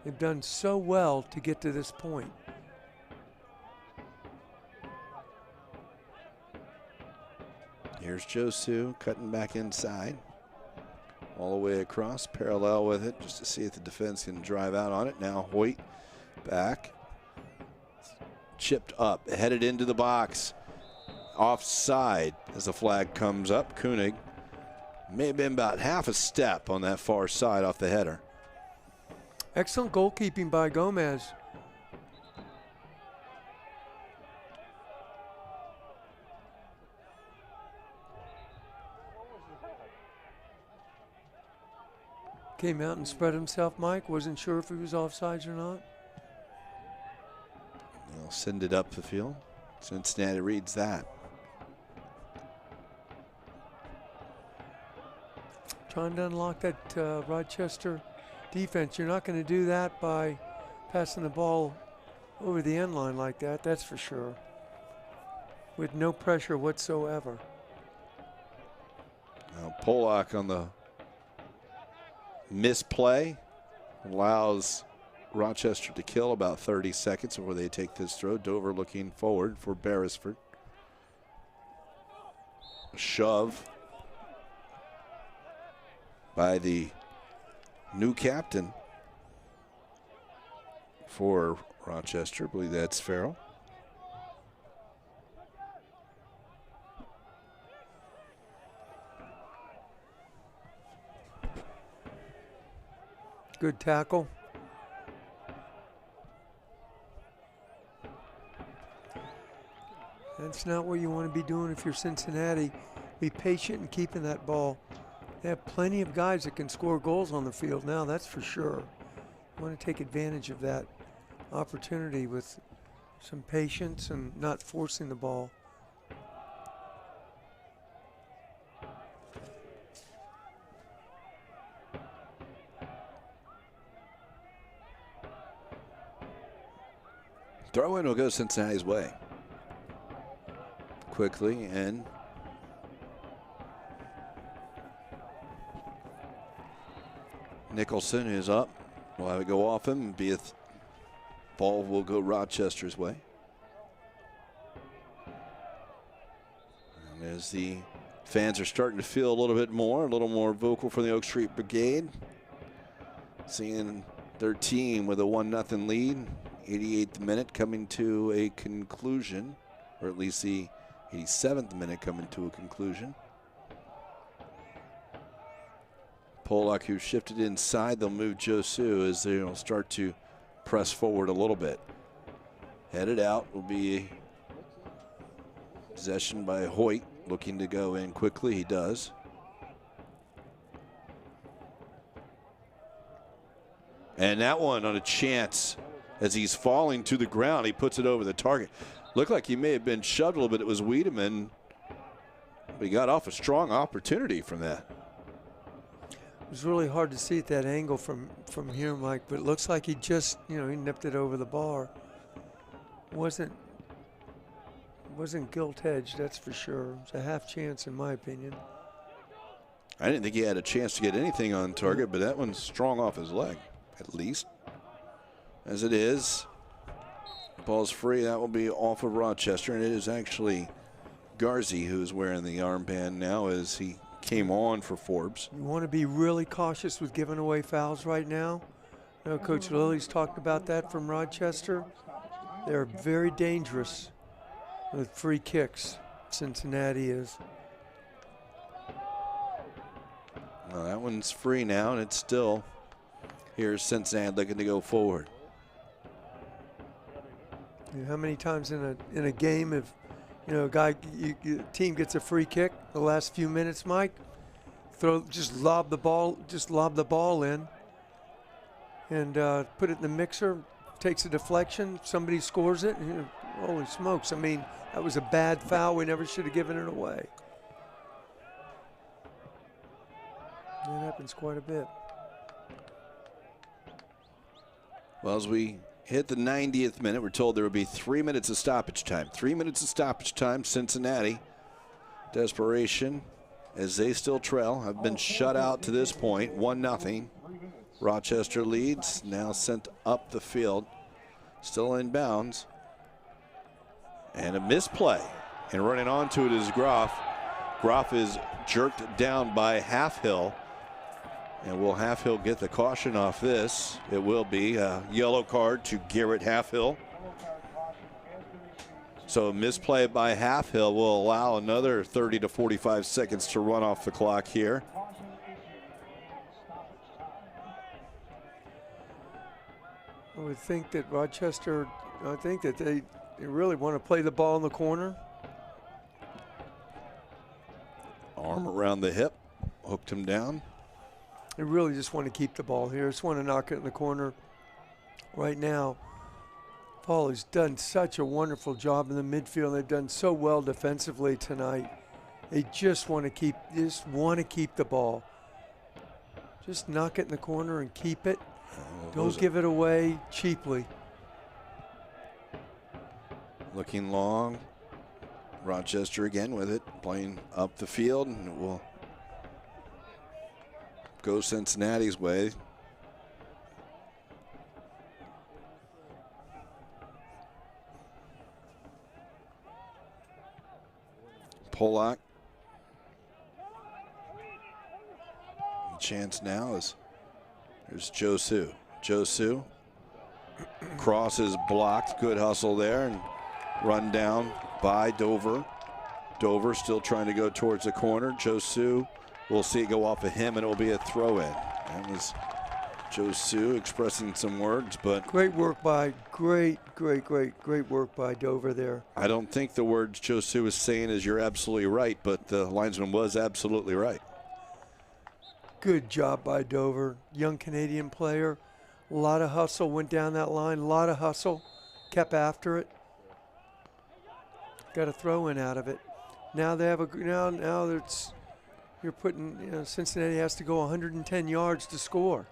They've done so well to get to this point. Here's Josu cutting back inside. All the way across, parallel with it, just to see if the defense can drive out on it. Now Hoyt back. Chipped up, headed into the box. Offside as the flag comes up. Koenig may have been about half a step on that far side off the header. Excellent goalkeeping by Gomez. Came out and spread himself, Mike. Wasn't sure if he was offsides or not. They'll send it up the field. Cincinnati reads that. Trying to unlock that Rochester defense. You're not going to do that by passing the ball over the end line like that, that's for sure. With no pressure whatsoever. Now Polak on the misplay allows Rochester to kill about 30 seconds before they take this throw. Dover looking forward for Beresford. A shove by the new captain for Rochester. I believe that's Farrell. Good tackle. That's not what you want to be doing if you're Cincinnati. Be patient in keeping that ball. They have plenty of guys that can score goals on the field now, that's for sure. You want to take advantage of that opportunity with some patience and not forcing the ball. Throw-in will go Cincinnati's way. Quickly and Nicholson is up. We'll have it go off him. Be a ball will go Rochester's way. And as the fans are starting to feel a little more vocal for the Oak Street Brigade, seeing their team with a 1-0 lead, 88th minute coming to a conclusion, or at least the 87th minute coming to a conclusion. Polak, who shifted inside, they'll move Josu as they'll start to press forward a little bit. Headed out will be possession by Hoyt, looking to go in quickly. He does. And that one on a chance as he's falling to the ground, he puts it over the target. Looked like he may have been shoved a little bit. It was Wiedemann. But he got off a strong opportunity from that. It was really hard to see at that angle from here, Mike, but it looks like he just, he nipped it over the bar. Wasn't gilt edged, that's for sure. It's a half chance in my opinion. I didn't think he had a chance to get anything on target, but that one's strong off his leg, at least. As it is, ball's free. That will be off of Rochester, and it is actually Garzi who's wearing the armband now as he came on for Forbes. You want to be really cautious with giving away fouls right now. Coach Lilly's talked about that from Rochester. They're very dangerous with free kicks. Cincinnati is. Well, that one's free now, and it's still here's Cincinnati looking to go forward. How many times in a game if team gets a free kick the last few minutes, Mike, just lob the ball in and put it in the mixer, takes a deflection, somebody scores it, and holy smokes, I mean, that was a bad foul. We never should have given it away. That happens quite a bit. Well, as we hit the 90th minute, we're told there will be 3 minutes of stoppage time. 3 minutes of stoppage time, Cincinnati. Desperation as they still trail. Have been shut out to this point, 1-0. Rochester leads, now sent up the field. Still in bounds. And a misplay. And running onto it is Groff. Groff is jerked down by Halfhill. And will Halfhill get the caution off this? It will be a yellow card to Garrett Halfhill. So a misplay by Halfhill will allow another 30 to 45 seconds to run off the clock here. I would think that Rochester, they really want to play the ball in the corner. Arm around the hip, hooked him down. They really just want to keep the ball here. Just want to knock it in the corner right now. Paul has done such a wonderful job in the midfield. They've done so well defensively tonight. They just want to keep the ball. Just knock it in the corner and keep it. Don't give it away cheaply. Looking long. Rochester again with it, playing up the field, and it will go Cincinnati's way. Pollock. The chance now is there's Josu. Josu. Cross is blocked. Good hustle there and run down by Dover. Dover still trying to go towards the corner. Josu, we'll see it go off of him, and it will be a throw-in. That was Josu expressing some words, but great work by great work by Dover there. I don't think the words Josu is saying is "you're absolutely right," but the linesman was absolutely right. Good job by Dover, young Canadian player. A lot of hustle went down that line. A lot of hustle, kept after it. Got a throw in out of it. Now they have now it's you're putting Cincinnati has to go 110 yards to score.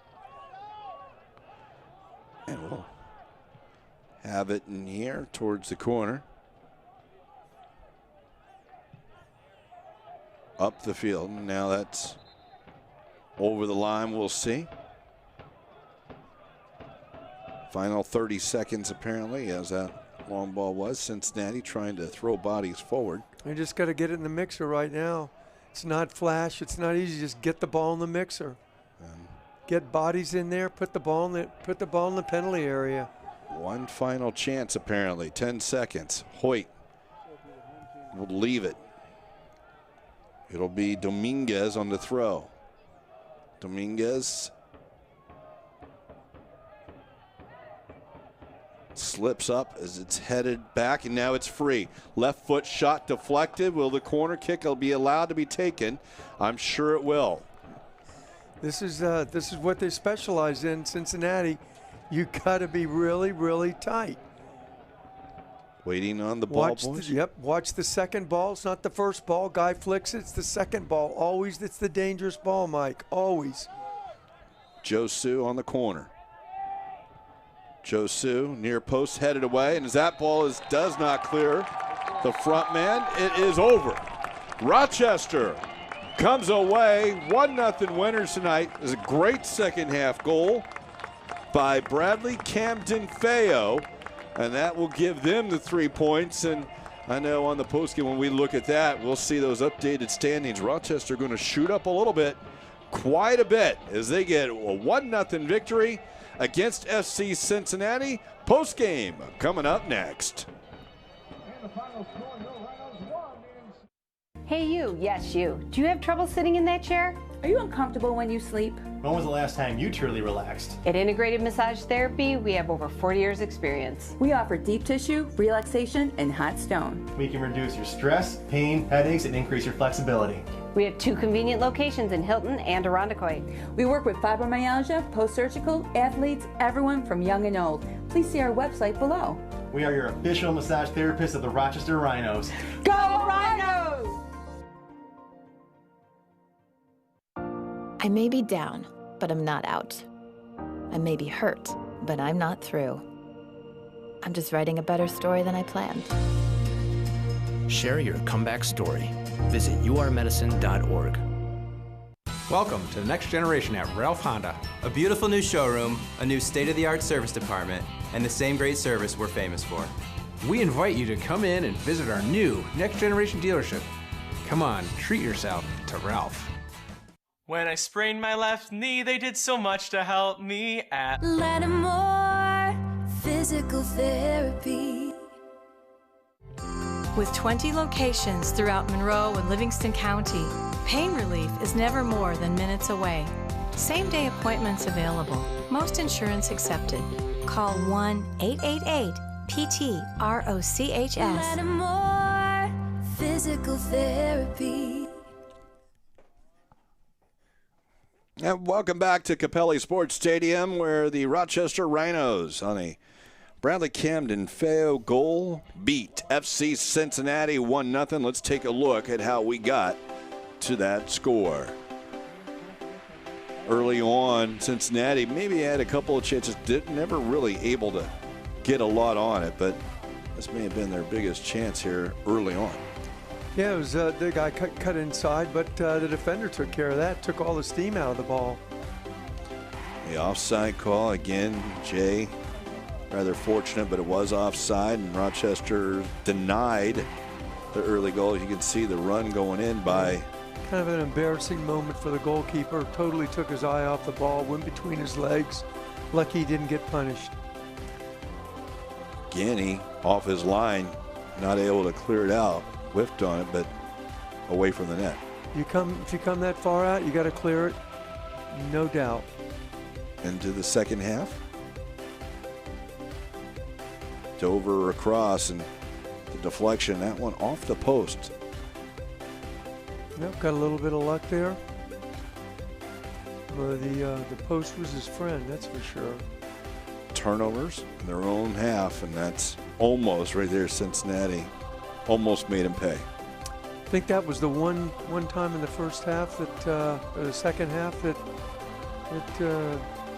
And we'll have it in here towards the corner. Up the field. Now that's over the line. We'll see. Final 30 seconds apparently as that long ball was. Cincinnati trying to throw bodies forward. You just got to get it in the mixer right now. It's not flash. It's not easy. Just get the ball in the mixer. Get bodies in there. Put the ball in the penalty area. One final chance apparently. 10 seconds. Hoyt will leave it. It'll be Dominguez on the throw. Dominguez slips up as it's headed back, and now it's free. Left foot shot deflected. Will the corner kick be allowed to be taken? I'm sure it will. This is what they specialize in, Cincinnati. You got to be really, really tight. Waiting on the ball, boys. Watch the second ball. It's not the first ball. Guy flicks it. It's the second ball. Always, it's the dangerous ball, Mike. Always. Josu on the corner. Josu near post, headed away, and as that ball does not clear the front man, it is over. Rochester comes away 1-0 winners tonight. It was a great second half goal by Bradley Camden Fewo, and that will give them the 3 points. And I know on the postgame when we look at that, we'll see those updated standings. Rochester going to shoot up a little bit, quite a bit, as they get a 1-0 victory against FC Cincinnati. Postgame coming up next. And the final score, your Rhinos won. Hey you, yes you. Do you have trouble sitting in that chair? Are you uncomfortable when you sleep? When was the last time you truly relaxed? At Integrated Massage Therapy, we have over 40 years experience. We offer deep tissue, relaxation, and hot stone. We can reduce your stress, pain, headaches, and increase your flexibility. We have 2 convenient locations in Hilton and Irondequoit. We work with fibromyalgia, post-surgical, athletes, everyone from young and old. Please see our website below. We are your official massage therapists of the Rochester Rhinos. Go Rhinos! I may be down, but I'm not out. I may be hurt, but I'm not through. I'm just writing a better story than I planned. Share your comeback story. Visit yourmedicine.org. Welcome to the next generation at Ralph Honda. A beautiful new showroom, a new state-of-the-art service department, and the same great service we're famous for. We invite you to come in and visit our new next generation dealership. Come on, treat yourself to Ralph. When I sprained my left knee, they did so much to help me at Lattimore Physical Therapy. With 20 locations throughout Monroe and Livingston County, pain relief is never more than minutes away. Same-day appointments available. Most insurance accepted. Call 1-888-PT-ROCHS. Lattimore Physical Therapy. And welcome back to Capelli Sports Stadium, where the Rochester Rhinos on a Bradley Camden Fewo goal beat FC Cincinnati 1-0. Let's take a look at how we got to that score. Early on, Cincinnati maybe had a couple of chances, never really able to get a lot on it, but this may have been their biggest chance here early on. Yeah, it was the guy cut inside, but the defender took care of that, took all the steam out of the ball. The offside call, again, Jay, rather fortunate, but it was offside, and Rochester denied the early goal. You can see the run going in by... Kind of an embarrassing moment for the goalkeeper. Totally took his eye off the ball, went between his legs. Lucky he didn't get punished. Ganny off his line, not able to clear it out. Whiffed on it, but away from the net. If you come that far out, you got to clear it, no doubt. Into the second half. Dover across, and the deflection, that one off the post. Yep, got a little bit of luck there. Well, the post was his friend, that's for sure. Turnovers in their own half, and that's almost right there. Cincinnati almost made him pay. I think that was the one time in the first half that, or the second half that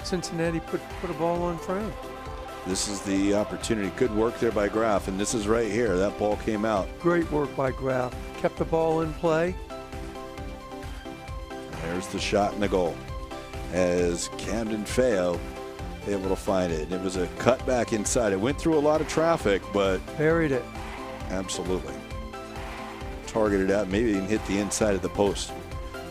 Cincinnati put a ball on frame. This is the opportunity. Good work there by Graff, and this is right here. That ball came out. Great work by Graff. Kept the ball in play. There's the shot and the goal. As Camden Fewo able to find it. It was a cut back inside. It went through a lot of traffic, but buried it. Absolutely. Targeted out, maybe even hit the inside of the post.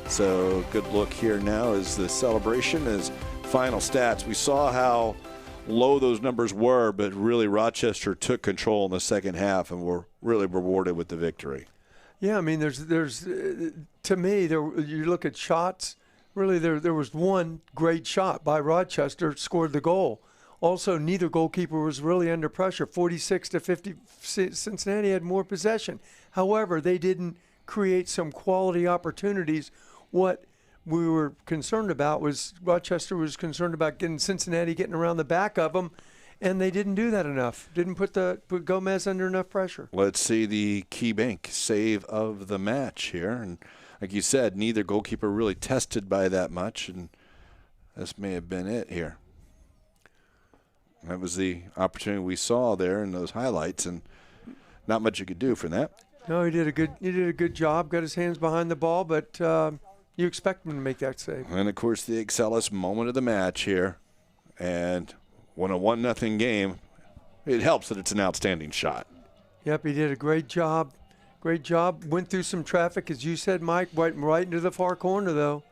So good look here now as the celebration is final stats. We saw how low those numbers were, but really Rochester took control in the second half and were really rewarded with the victory. Yeah, I mean, there's to me, you look at shots, really there was one great shot by Rochester, scored the goal. Also, neither goalkeeper was really under pressure. 46-50, Cincinnati had more possession. However, they didn't create some quality opportunities. What we were concerned about was Rochester was concerned about getting Cincinnati getting around the back of them, and they didn't do that enough. Didn't put Gomez under enough pressure. Let's see the Key Bank save of the match here. And like you said, neither goalkeeper really tested by that much, and this may have been it here. That was the opportunity we saw there in those highlights, and not much you could do for that. No, he did a good job. Got his hands behind the ball, but you expect him to make that save. And of course, the Excellus moment of the match here, and when a 1-0 game, it helps that it's an outstanding shot. Yep, he did a great job. Great job. Went through some traffic, as you said, Mike. Went right into the far corner, though.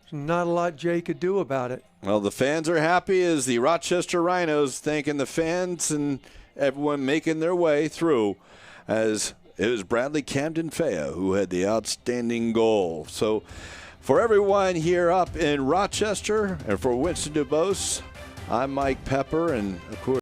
There's not a lot Jay could do about it. Well, the fans are happy as the Rochester Rhinos thanking the fans and everyone making their way through, as it was Bradley Camden Fewo who had the outstanding goal. So for everyone here up in Rochester and for Winston DuBose, I'm Mike Pepper, and of course,